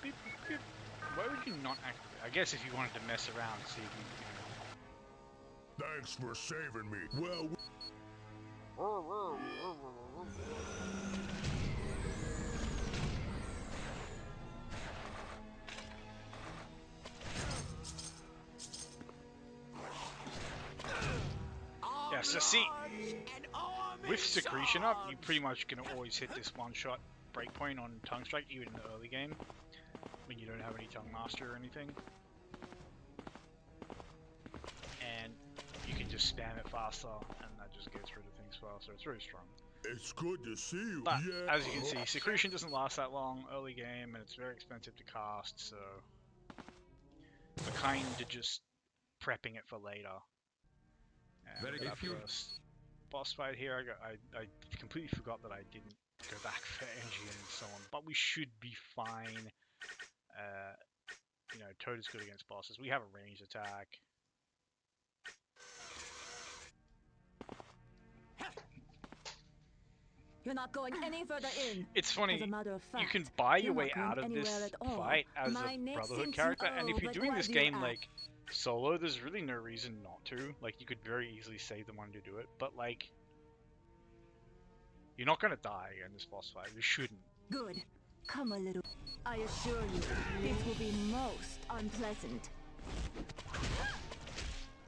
Beep, beep. Why would you not activate? I guess if you wanted to mess around, see if you Thanks for saving me. Well, yeah, so see, with secretion up, you pretty much can always hit this one-shot breakpoint on tongue strike, even in the early game, when you don't have any tongue master or anything. And you can just spam it faster, and that just gets rid of things faster. It's really strong. it's good to see you. But, Yeah. as you can see, secretion doesn't last that long early game, and it's very expensive to cast, so we're kind of just prepping it for later. And Very for that if you- first boss fight here, I completely forgot that I didn't go back for energy and so on, but we should be fine. You know, Toad is good against bosses. We have a ranged attack. You're not going any further in. It's As funny, a matter of fact, you can buy your you're way not out going of this anywhere at all. fight as My a neck Brotherhood seems character, and if old, you're but doing why this do you game ask? like solo, there's really no reason not to. Like, you could very easily save the one to do it, but like, you're not gonna die in this boss fight. You shouldn't. Good. Come a little. I assure you, it will be most unpleasant.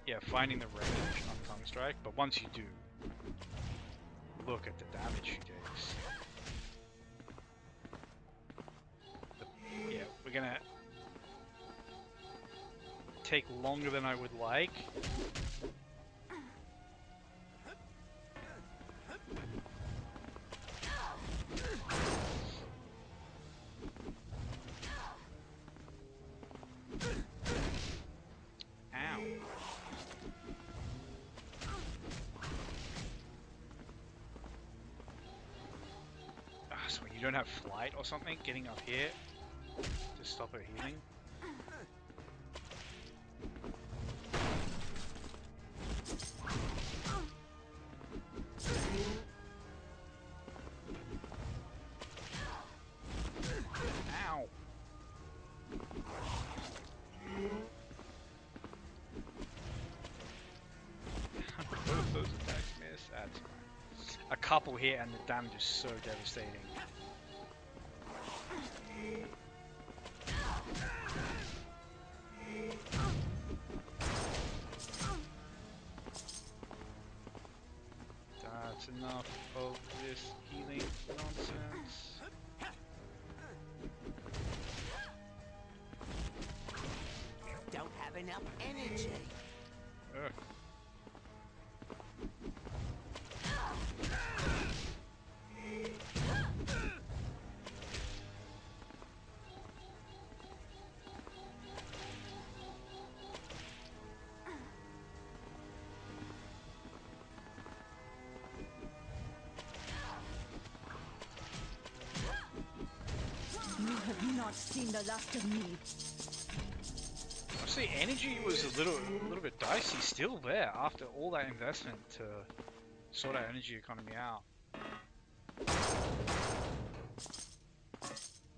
Yeah, finding the range on tongue strike, but once you do, look at the damage she takes. Yeah, we're gonna take longer than I would like. Ow. So when you don't have flight or something, getting up here to stop her healing. Ow. Both those attacks miss. That's fine. A couple here and the damage is so devastating. That's enough of this healing nonsense. Don't have enough energy. Ugh. not seen the last of me. Honestly, energy was a little bit dicey still there after all that investment to sort our energy economy out.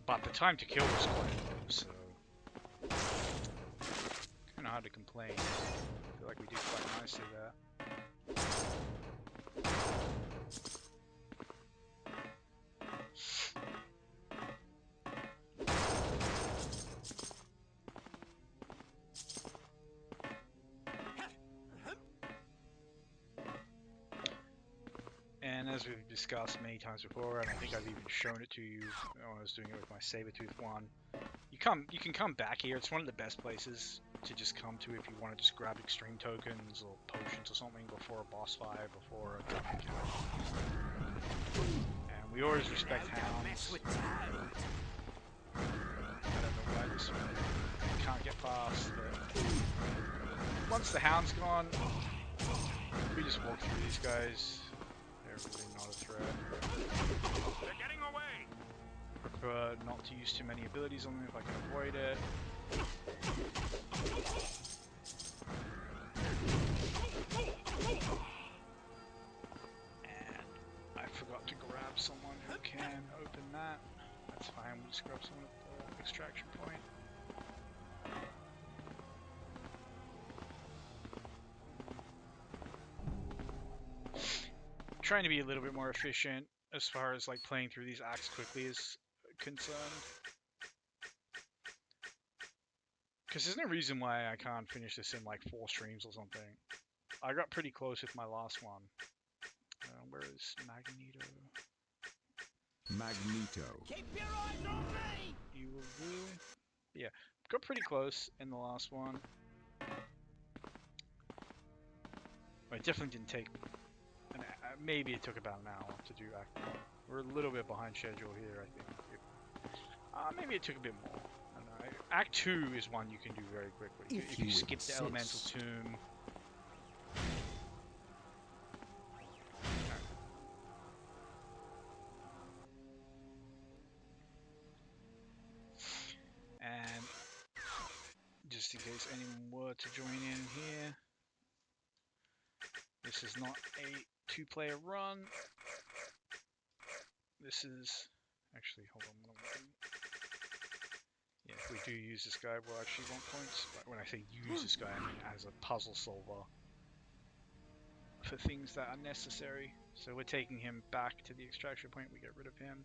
But the time to kill was quite low, so kind of hard to complain. I feel like we did quite nicely there. And as we've discussed many times before, and I think I've even shown it to you when I was doing it with my Sabertooth one, you can come back here. It's one of the best places to just come to if you want to just grab extreme tokens or potions or something before a boss fight, before a tough encounter. And we always respect hounds. Mess with Toad. I don't know why this one can't get past, but once the hound's gone, we just walk through these guys. They're really not a threat. They're getting away. Prefer not to use too many abilities on them if I can avoid it. And I forgot to grab someone who can open that. That's fine, we'll just grab someone at the extraction point. Trying to be a little bit more efficient as far as like playing through these acts quickly is concerned. Because there's no reason why I can't finish this in like 4 streams or something. I got pretty close with my last one. Where is Magneto? Magneto. Keep your eyes on me. You will do. Yeah, got pretty close in the last one. It definitely didn't take. Maybe it took about an hour to do Act 1. We're a little bit behind schedule here, I think. Maybe it took a bit more. I don't know. Act 2 is one you can do very quickly. If you skip the Elemental Tomb. And just in case anyone were to join in here, this is not a 2-player run. This is actually, hold on, what am I doing? Yeah, if we do use this guy, we'll actually want points. But when I say use this guy, I mean as a puzzle solver for things that are necessary. So we're taking him back to the extraction point. We get rid of him.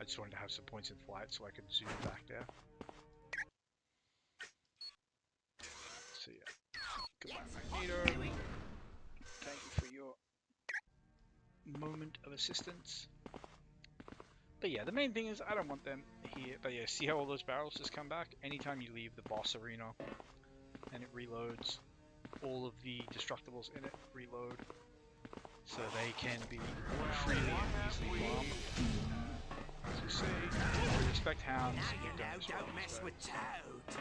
I just wanted to have some points in flight so I could zoom back there. So yeah, goodbye Magneto. Thank you for your moment of assistance. But yeah, the main thing is I don't want them here. But yeah, see how all those barrels just come back? Anytime you leave the boss arena and it reloads, all of the destructibles in it reload. So they can be freely and easily bombed. As you see, we respect hounds. Now You've you done know, this well, don't mess so. with Toad.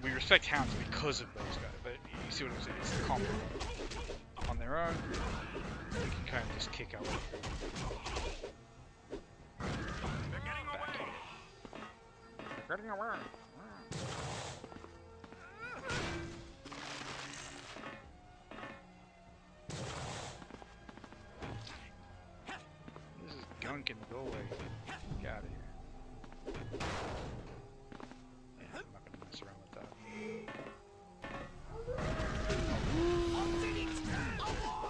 We respect hounds because of those guys, but you see what I'm saying? It's the combo. On their own, we can kind of just kick our way through. They're getting away. They're getting away. This is gunk in the doorway. Get out of here. Yeah, I'm not gonna mess around with that. I did it. I won.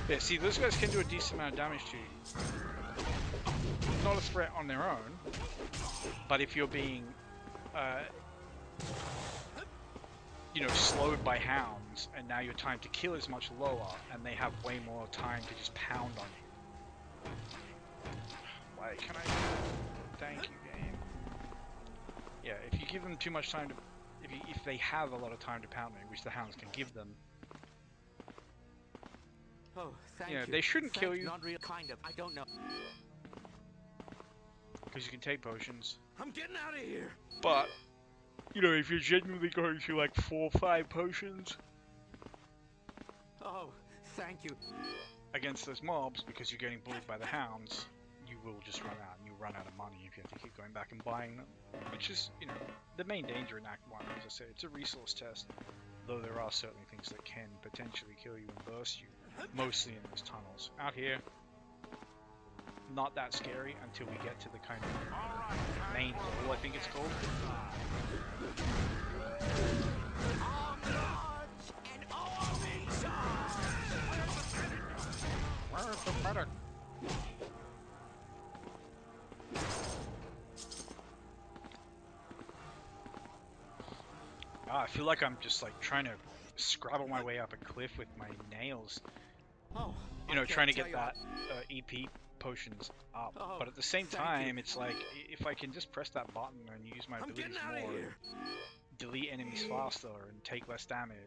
Yeah, see, those guys can do a decent amount of damage to you. Not a threat on their own, but if you're being, you know, slowed by hounds, and now your time to kill is much lower, and they have way more time to just pound on you. Why can I? Thank you, game. Yeah, if you give them too much time to, if they have a lot of time to pound me, which the hounds can give them, Oh, thank yeah, you. they shouldn't kill you Not real, kind of. I don't know. because you can take potions. I'm getting out of here. But You know, if you're genuinely going through like 4 or 5 potions Oh, thank you. against those mobs because you're getting bullied by the hounds, you will just run out, and you'll run out of money if you have to keep going back and buying them. Which is, you know, the main danger in Act 1. As I said, it's a resource test, though there are certainly things that can potentially kill you and burst you, mostly in those tunnels. Out here, not that scary until we get to the kind of main hall, I think it's called. Arm large and arm in charge. Where's the medic? I feel like I'm just like trying to scrabble my way up a cliff with my nails. Oh, You know, I trying to can't get tell that EP potions up. Oh, But at the same thank time, you. it's like, if I can just press that button and use my I'm abilities getting out of more, here. delete enemies faster and take less damage.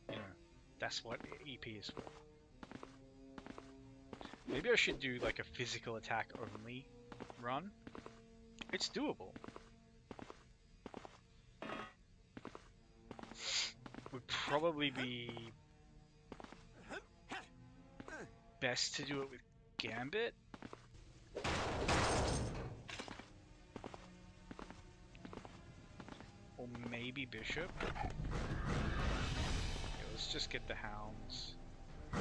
You know, that's what EP is for. Maybe I should do like a physical attack only run. It's doable. Would probably be best to do it with Gambit. Or maybe Bishop. Yeah, let's just get the hounds. Now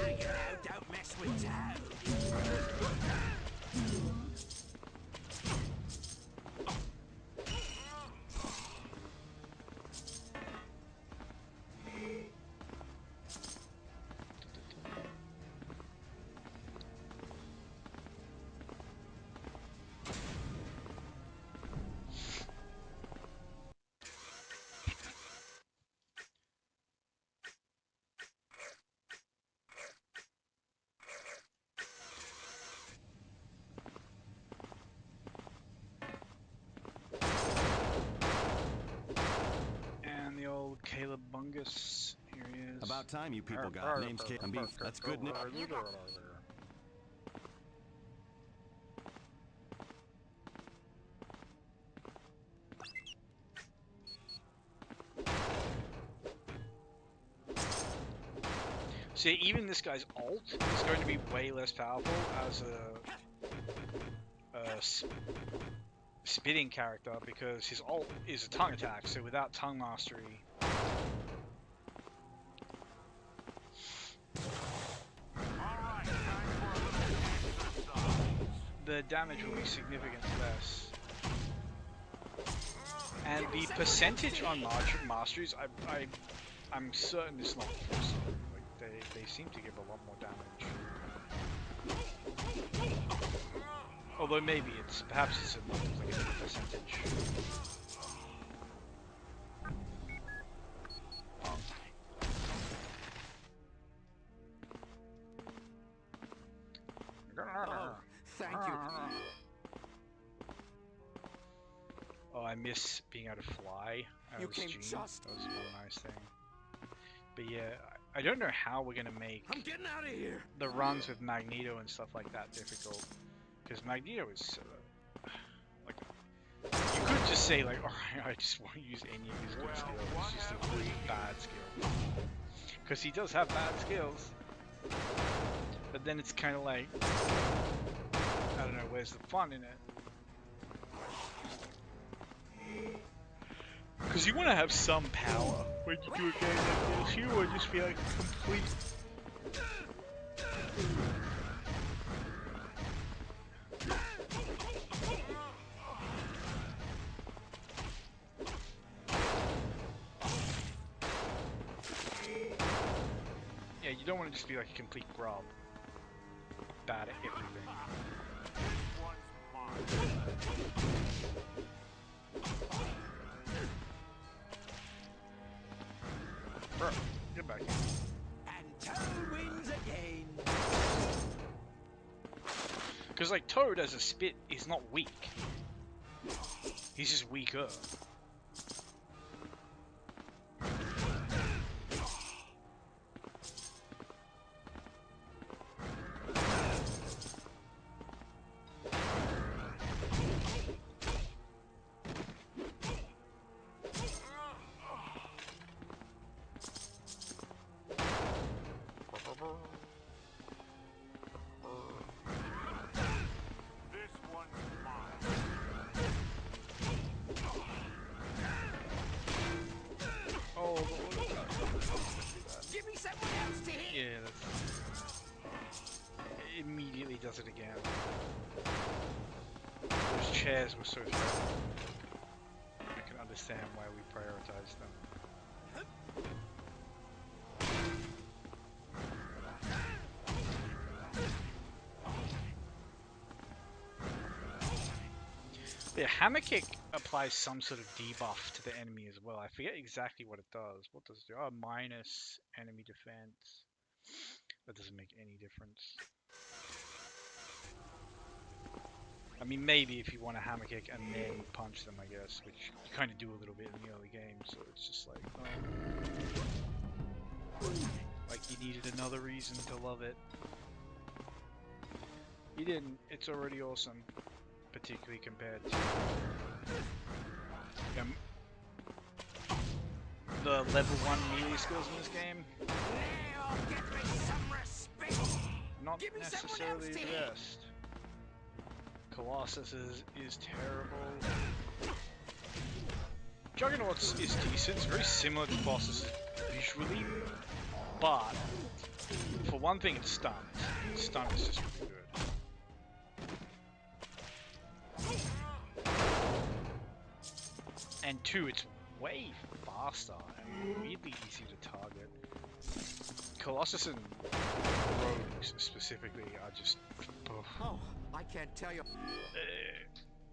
you know, don't mess with Toad. And the old Caleb Bungus. Here he is. About time you people got names, Kate and Beef. That's good news. See, even this guy's ult is going to be way less powerful as a spitting character because his ult is a tongue attack, so without tongue mastery, the damage will be significantly less. And the percentage on masteries, I'm certain it's not forced. Like they seem to give a lot more damage. Although maybe perhaps it's like a different percentage. Oh, thank you. Oh, I miss being able to fly. You As came Gene. just- That was one nice thing. But yeah, I don't know how we're gonna make I'm getting out of here. the runs with Magneto and stuff like that difficult, because Magneto is like you could just say like, alright, I just won't use any of his good skills. It's just a really bad skill, because he does have bad skills. But then it's kind of like, I don't know, where's the fun in it? Because you want to have some power when you do a game like this. You don't want to just be like complete. Yeah, you don't want to just be like a complete grub. Bad at everything. Bro, get back here. And Toad wins again. Because like Toad as a spit is not weak. He's just weaker. does it again. Those chairs were so threatening. I can understand why we prioritized them. The hammer kick applies some sort of debuff to the enemy as well. I forget exactly what it does. What does it do? Oh, minus enemy defense. That doesn't make any difference. I mean, maybe if you want a hammer kick and then punch them, I guess, which you kind of do a little bit in the early game, so it's just like, oh. Like you needed another reason to love it. You didn't. It's already awesome, particularly compared to the level 1 melee skills in this game. Now get me some respect. Not Give me someone necessarily else the to hit. best. Colossus is terrible. Juggernaut's is decent. It's very similar to Colossus visually, but for one thing, it's stunned. Stun is just really good. And two, it's way faster and weirdly easy to target. Colossus and Rogues specifically are just... Oh, I can't tell you.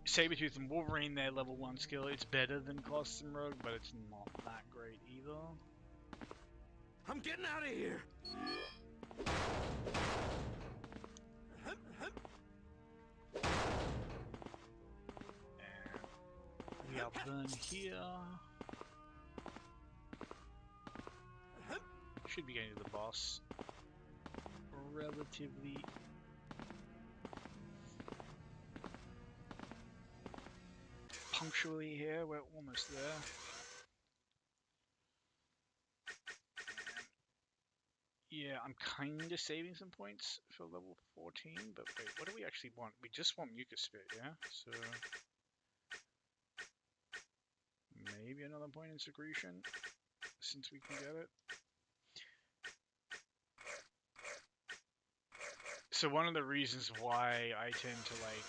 Sabretooth and Wolverine, their level 1 skill, it's better than Colossus and Rogue, but it's not that great either. I'm getting out of here. We are done here. Should be getting to the boss relatively punctually here. We're almost there. Yeah, I'm kind of saving some points for level 14, but wait, what do we actually want? We just want Mucus Spit, yeah? So maybe another point in Secretion, since we can get it. So one of the reasons why I tend to like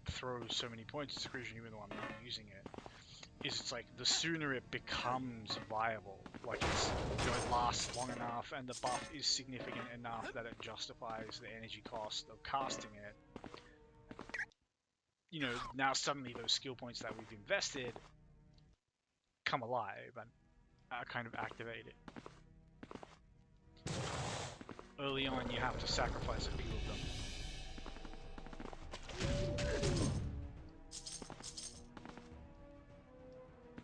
throw so many points in Secretion even though I'm not using it is it's like the sooner it becomes viable, like it's, you know, it lasts long enough and the buff is significant enough that it justifies the energy cost of casting it. You know, now suddenly those skill points that we've invested come alive and kind of activate it. Early on, you have to sacrifice a few of them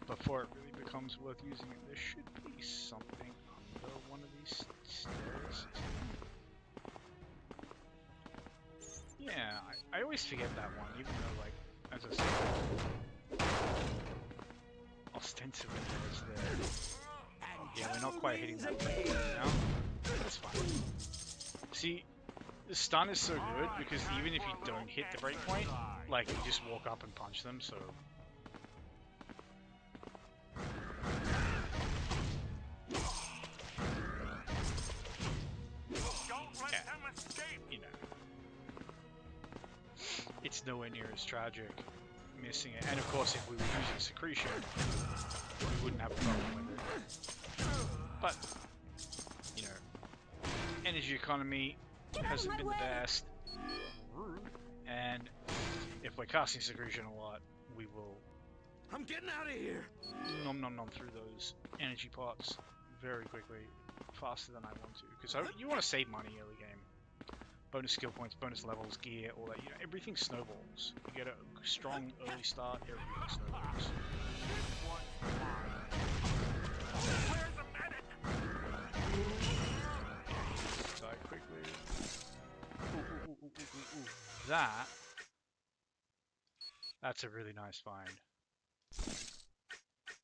before it really becomes worth using it. There should be something under one of these stairs. Yeah, I always forget that one, even though, like, as I said, ostensibly it's there. Yeah, we're not quite hitting that break now. That's fine. See, the stun is so good because even if you don't hit the breakpoint, like, you just walk up and punch them, so... You know, it's nowhere near as tragic missing it. And of course, if we were using Secretion, we wouldn't have a problem with it. But, you know, energy economy hasn't been the best. And if we're casting Secretion a lot, we will I'm getting out of here. nom nom nom through those energy pots very quickly, faster than I want to. Because you want to save money early game. Bonus skill points, bonus levels, gear, all that. You know, everything snowballs. You get a strong early start, everything snowballs. Where's the medic? Die quickly. Ooh. That's a really nice find.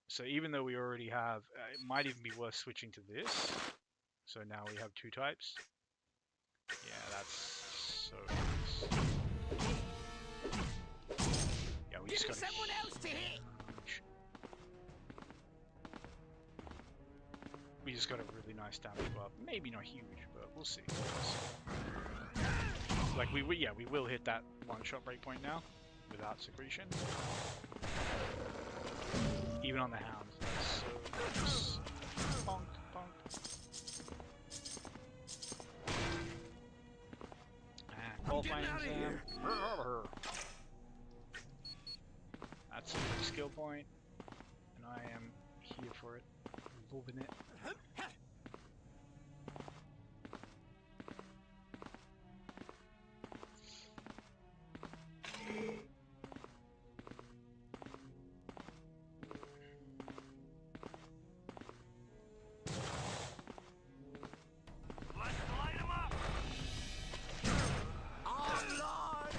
So even though we already have, it might even be worth switching to this. So now we have 2 types. Yeah, that's so nice. Yeah, we just got someone else to hit. We just got a really nice damage buff. Maybe not huge, but we'll see. Like we will hit that one-shot breakpoint now without secretion. Even on the hounds. That's so bonk, bonk. And qualifying exam. That's a free skill point, and I am here for it. Loving it. Let's light 'em up. Oh Lord!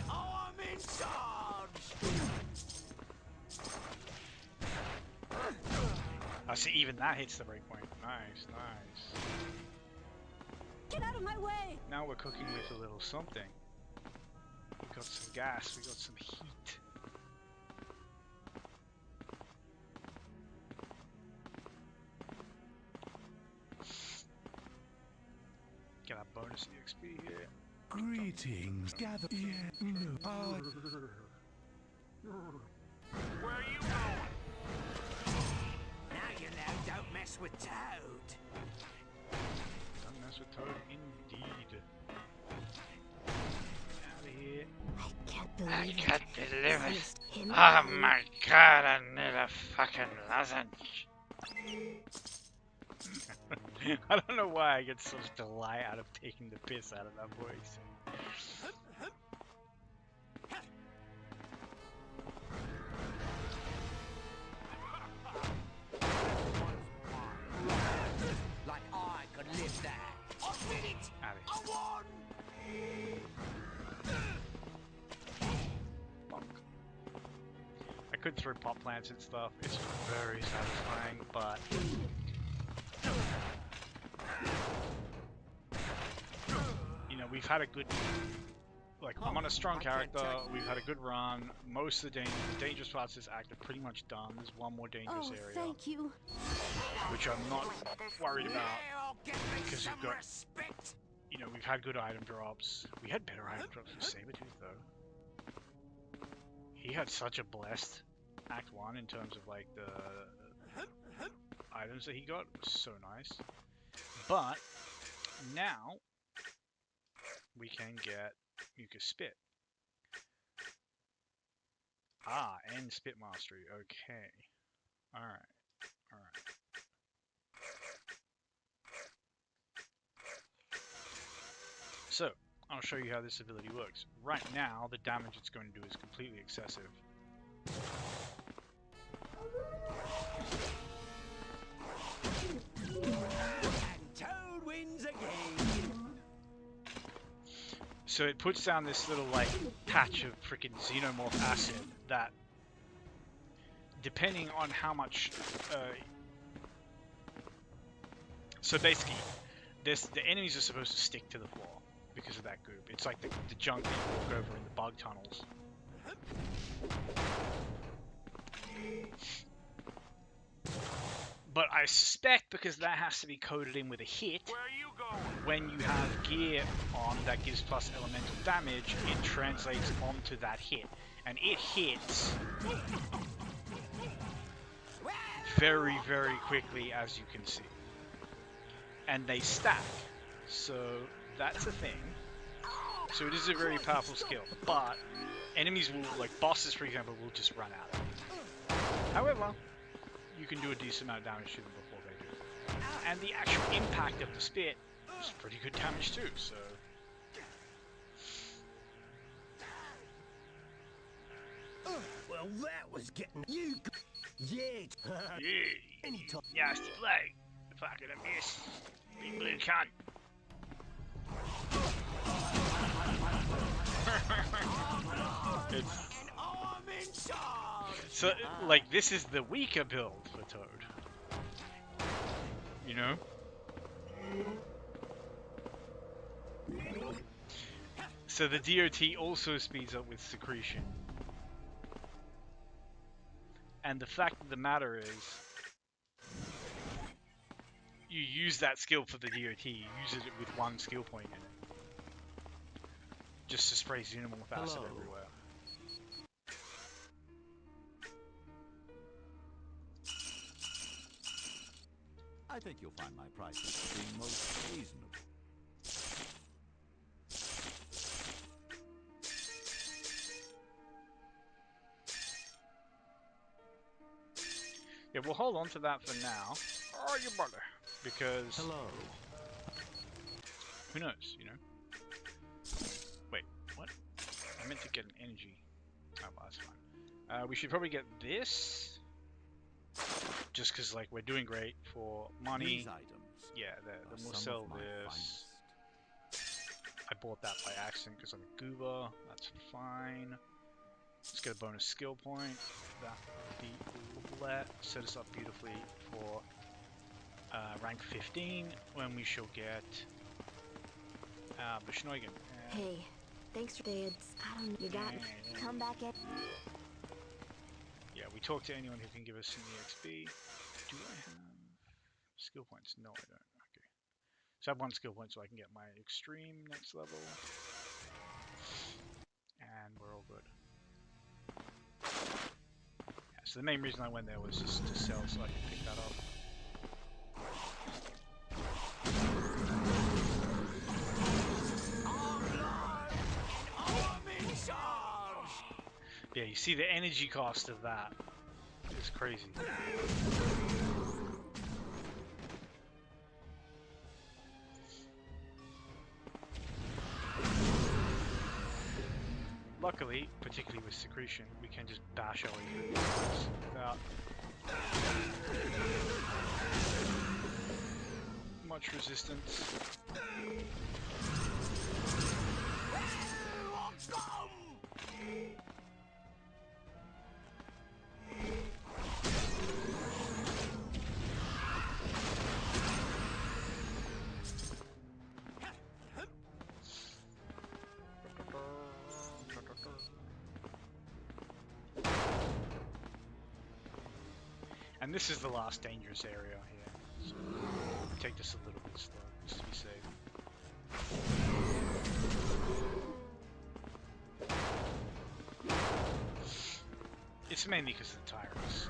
Oh, I'm in charge. I see, even that hits the breakpoint. Nice, nice. Get out of my way! Now we're cooking with a little something. We got some gas, we got some heat. Get our bonus EXP here. Greetings, gather. Yeah, no. Where are you going? Now you know, don't mess with Toad. Don't mess with Toad, indeed. Out of here. I can't believe it. Him Oh my god, I need a fucking lozenge. I don't know why I get such delight out of taking the piss out of that voice. Like I could live there. I did it! Out I of won! here. Bonk. I could throw pot plants and stuff. It's very satisfying, but you know, we've had a good, like, I'm on a strong character, we've had a good run, most of the dangerous parts of this act are pretty much done. There's one more dangerous Oh, area, thank you. which I'm not worried about, Yeah, I'll get me because some we've got, respect. you know, we've had good item drops. We had better item drops with Sabretooth, though. He had such a blessed Act 1 in terms of, like, the items that he got. It was so nice. But now we can get Mucus Spit. Ah, and Spit Mastery. Okay. Alright. Alright. So, I'll show you how this ability works. Right now, the damage it's going to do is completely excessive. And Toad wins again. So it puts down this little, like, patch of freaking xenomorph acid that, depending on how much, so basically, the enemies are supposed to stick to the floor because of that goop. It's like the junk that you walk over in the bug tunnels. But I suspect, because that has to be coded in with a hit, Where are you going? when you have gear on that gives plus elemental damage, it translates onto that hit. And it hits very, very quickly, as you can see. And they stack. So that's a thing. So it is a very powerful skill. But enemies will, like bosses for example, will just run out. However, you can do a decent amount of damage to them before they do. And the actual impact of the spit is pretty good damage too, so... Well, that was getting you. Yeah. Yeah, Anytime. nasty bloke. If I could have missed. Big blue cunt. It's... And I'm in charge. So, like, this is the weaker build for Toad. You know? So the DOT also speeds up with secretion. And the fact of the matter is, you use that skill for the DOT, you use it with one skill point in it. just to spray xenomorph acid Hello. everywhere. I think you'll find my prices being most reasonable. Yeah, we'll hold on to that for now. Oh, your brother. Because Hello. who knows, you know? Wait, what? I meant to get an energy. Oh, well, that's fine. We should probably get this. Just because, like, we're doing great for money. These items Yeah, are then we'll some sell of my this. finest. I bought that by accident because I'm a goober. That's fine. Let's get a bonus skill point. That would be let set us up beautifully for rank 15 when we shall get Beschneugen. Hey, thanks for dads. I don't. You got. Come back at. Yeah, we talk to anyone who can give us some EXP. Do I have skill points? No, I don't. Okay. So I have one skill point so I can get my extreme next level. And we're all good. Yeah, so the main reason I went there was just to sell so I could pick that up. Yeah, you see the energy cost of that is crazy. Luckily, particularly with secretion, we can just bash our way through these without much resistance. And this is the last dangerous area here, so take this a little bit slow, just to be safe. It's mainly because of the tyrants.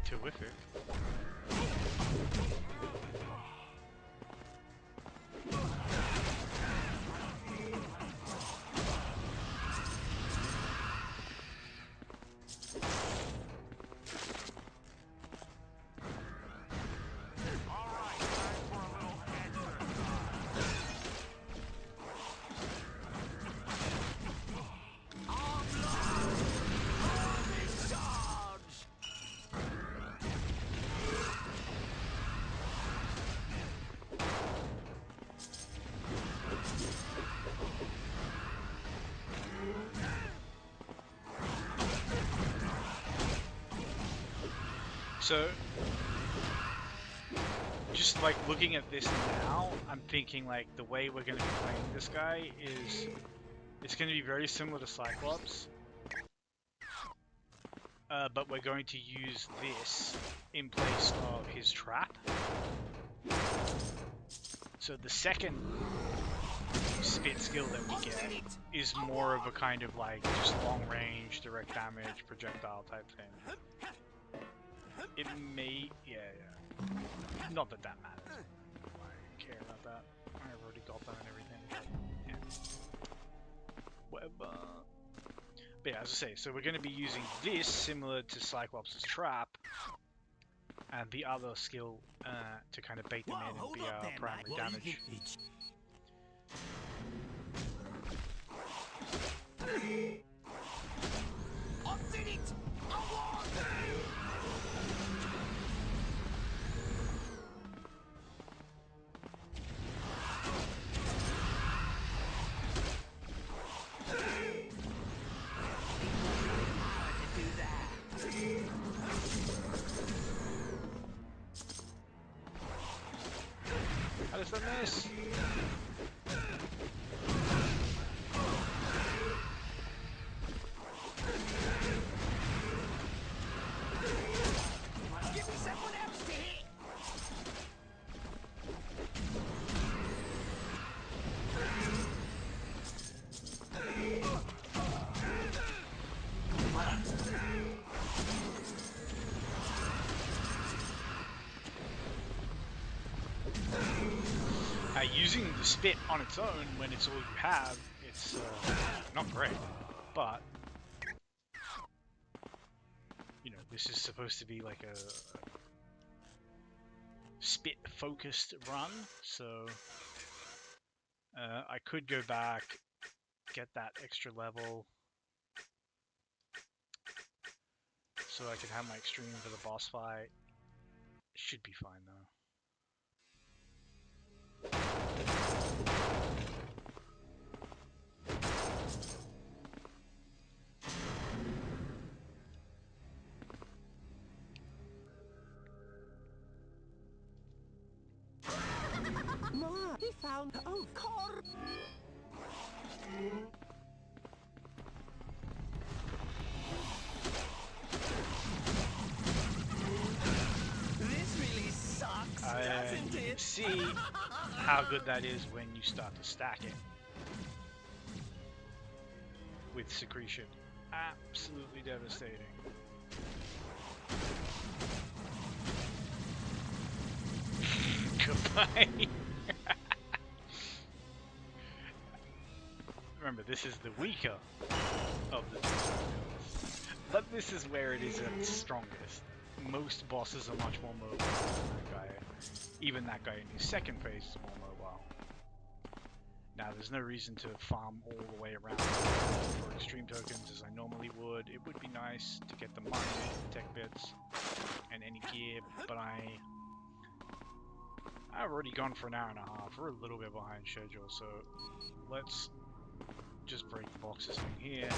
Terrific. So, just like looking at this now, I'm thinking like the way we're going to be playing this guy is, it's going to be very similar to Cyclops, but we're going to use this in place of his trap. So the second spit skill that we get is more of a kind of like just long range, direct damage, projectile type thing. It may, yeah. Not that that matters. I don't care about that. I've already got that and everything. But, yeah. Whatever. But yeah, as I say, so we're going to be using this similar to Cyclops' trap, and the other skill to kind of bait them in and be our primary damage. I did it! I won! How does that miss? Using the spit on its own when it's all you have, it's not great. But you know, this is supposed to be like a spit-focused run, so I could go back, get that extra level, so I can have my extreme for the boss fight. Should be fine though. Ma, he found. Oh, car. This really sucks, doesn't You can it? see how good that is when you start to stack it with secretion. Absolutely devastating. Goodbye. Remember, this is the weaker of the two builds, but this is where it is at its strongest. Most bosses are much more mobile than that guy. Even that guy in his second phase is more mobile. Now, there's no reason to farm all the way around for extreme tokens as I normally would. It would be nice to get the money, tech bits, and any gear, but I've already gone for an hour and a half. We're a little bit behind schedule, so let's just break the boxes in here.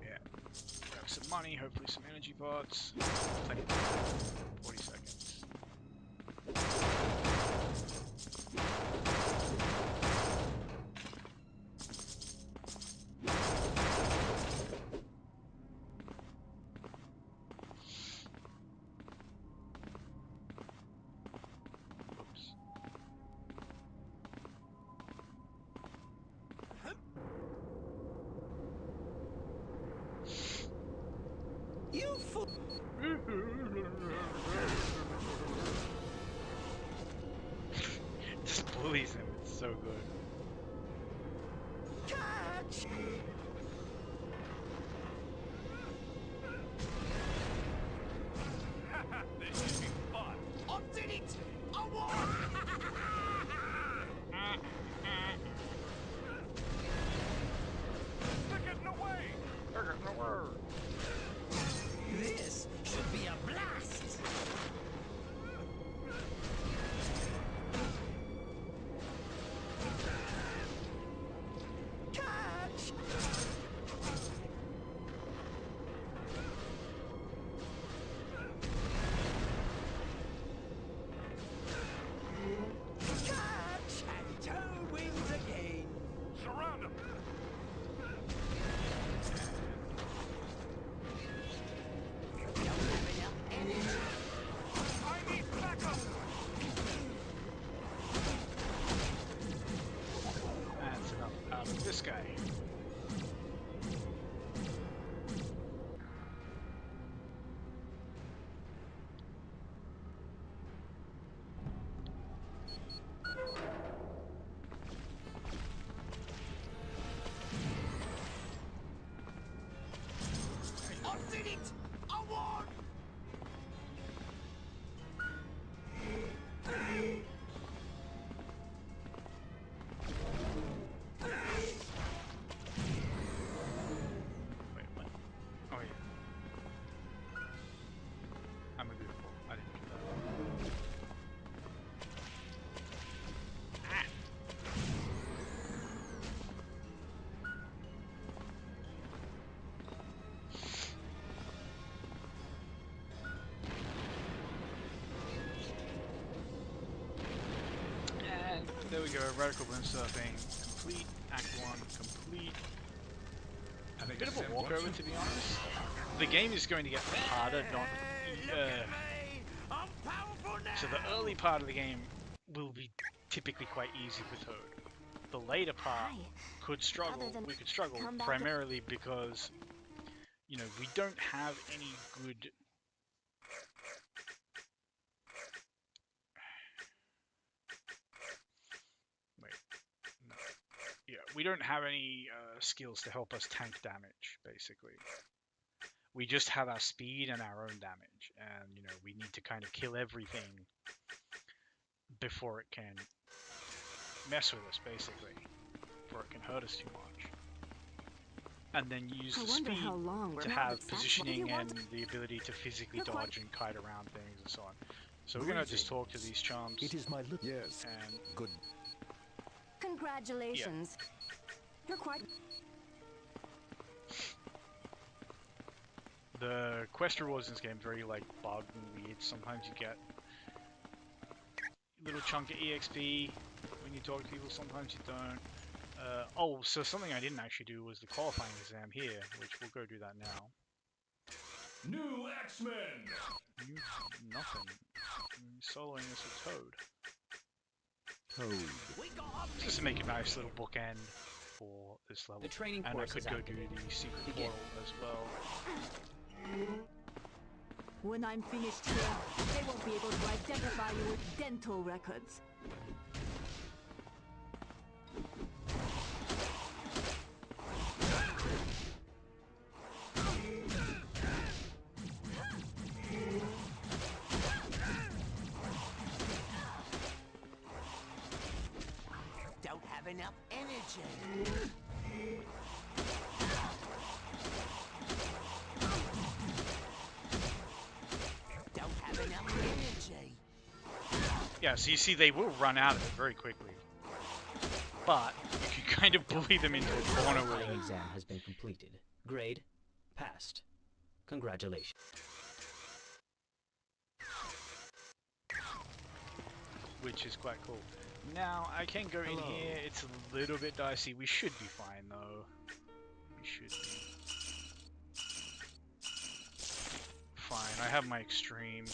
Yeah, grab some money, hopefully some energy pots. Plenty of time. 40 seconds. You fool. Just bullies him, it's so good. Catch. This should be fun. I did it! I won! They're getting away! This should be a blast. Catch. Catch. And Toad wins again. Surround them! I need backup! That's enough out of this guy. I did it! I won! Wait, what? Oh yeah. I'm a beautiful. I didn't do that. Ah. And there we go, vertical blimp surfing, complete, act 1, complete. A bit of a walkover, to be honest. The game is going to get harder, not I'm powerful now! so the early part of the game will be typically quite easy for Toad. the later part Hi. could struggle. than We could struggle come back primarily because, you know, we don't have any good. Wait, no. Yeah, we don't have any skills to help us tank damage. Basically, we just have our speed and our own damage, and you know, we need to kind of kill everything before it can mess with us, basically, before it can hurt us too much. And then use I the wonder speed how long we're to not have exact- positioning What do you and want? the ability to physically You're quite- dodge and kite around things and so on. So we're gonna just talk to these chumps It is my little. Yes. and Good. Congratulations. You're quite. the quest rewards in this game very like bugged and weird. Sometimes you get a little chunk of EXP when you talk to people, sometimes you don't. Oh, so something I didn't actually do was the qualifying exam here, which we'll go do that now. New X-Men! You nothing. Soloing this with Toad. Toad. Just to make a nice little bookend for this level. The training And I course could is go do activated. the secret Begin. portal as well. When I'm finished here, they won't be able to identify you with dental records. Don't have enough energy. Don't have enough energy. Yeah, so you see they will run out of it very quickly. But you can kind of bully them into a corner with Qualifying it. exam has been completed. Grade passed. Congratulations. Which is quite cool. Now, I can go in here. It's a little bit dicey. We should be fine, though. We should be fine. I have my extreme.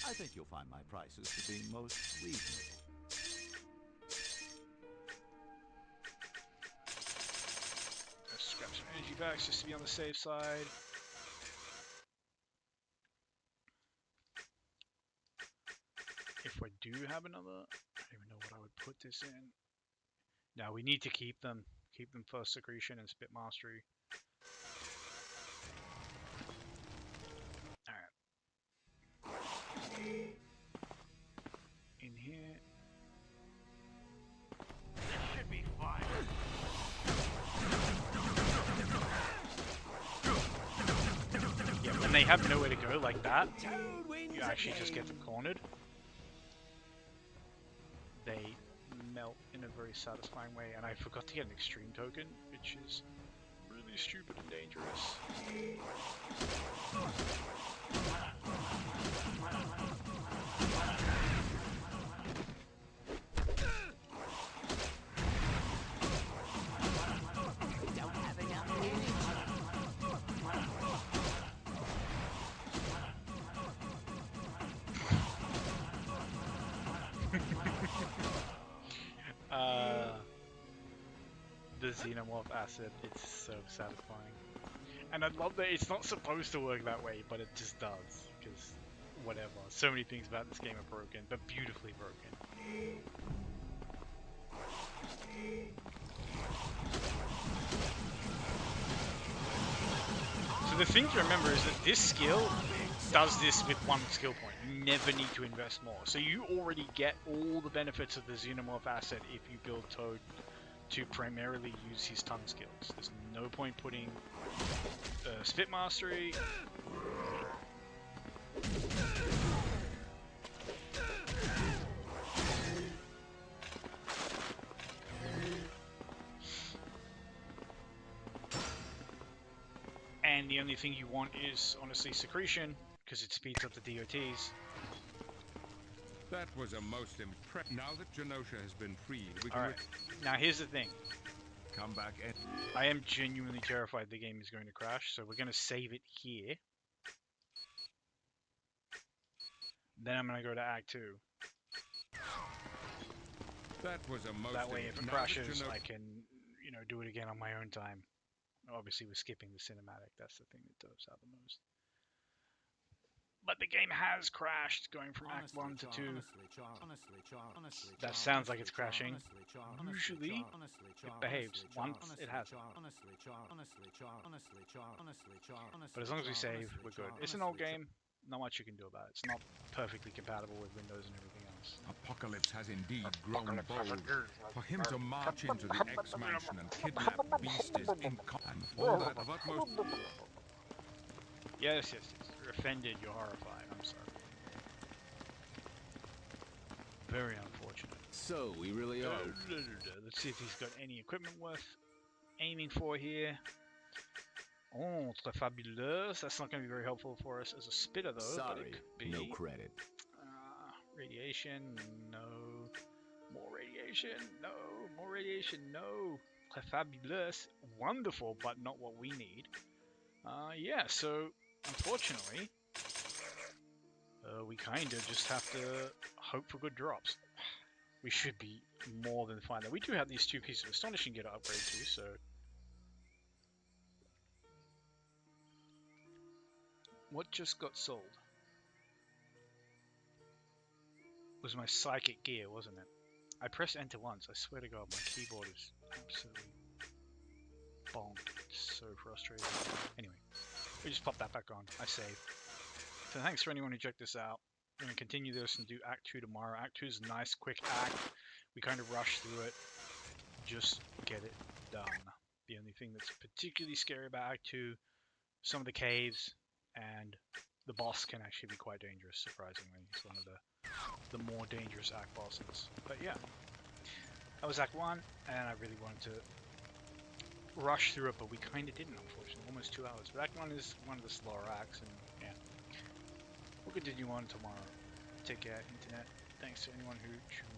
I think you'll find my prices to be most reasonable. Let's scrap some energy packs just to be on the safe side. If I do have another, I don't even know what I would put this in. Now we need to keep them. Keep them for secretion and spit mastery. Alright. In here. This should be fine. Yeah, when they have nowhere to go like that, Toad wins you actually just again. get them cornered. They melt in a very satisfying way, and I forgot to get an extreme token, which is really stupid and dangerous. Don't have enough energy. The xenomorph acid, it's so satisfying. And I love that it's not supposed to work that way, but it just does. Because, whatever. So many things about this game are broken, but beautifully broken. So the thing to remember is that this skill does this with one skill point. You never need to invest more. So you already get all the benefits of the xenomorph asset if you build Toad to primarily use his tongue skills. There's no point putting spit mastery. And the only thing you want is, honestly, secretion, because it speeds up the DOTs. That was a most impressive. Now that Genosha has been freed, we can Alright, now here's the thing. come back and I am genuinely terrified the game is going to crash, so we're going to save it here. Then I'm going to go to Act 2. That was a most That way, if it now that crashes, you know- I can, you know, do it again on my own time. Obviously, we're skipping the cinematic. That's the thing that does that the most. But the game has crashed, going from Act 1 to 2. That sounds like it's crashing. Usually, it behaves once it has. But as long as we save, we're good. It's an old game. Not much you can do about it. It's not perfectly compatible with Windows and everything else. Apocalypse has indeed grown bold. For him to march into the X-Mansion and kidnap Beast is and all that of utmost... Yes. You're offended. You're horrified. I'm sorry. Very unfortunate. So, we really are. Let's see if he's got any equipment worth aiming for here. Oh, très fabulous. That's not going to be very helpful for us as a spitter, though. Sorry, but it could be. no credit. Radiation, no. More radiation, no. More radiation, no. Très fabulous. Wonderful, but not what we need. Yeah, so unfortunately, we kind of just have to hope for good drops. We should be more than fine. We do have these two pieces of astonishing gear to upgrade to, so. What just got sold? Was my psychic gear, wasn't it? I pressed enter once. I swear to God, my keyboard is absolutely bonked. It's so frustrating. Anyway, we just pop that back on. I save. So thanks for anyone who checked this out. I'm going to continue this and do Act 2 tomorrow. Act 2 is a nice, quick act. We kind of rush through it. Just get it done. The only thing that's particularly scary about Act 2, some of the caves, and the boss can actually be quite dangerous, surprisingly. It's one of the more dangerous act bosses. But yeah, that was Act 1, and I really wanted to rush through it, but we kind of didn't, unfortunately. Almost 2 hours. But Act 1 is one of the slower acts, and yeah. We'll continue on tomorrow. Take care, Internet. Thanks to anyone who tuned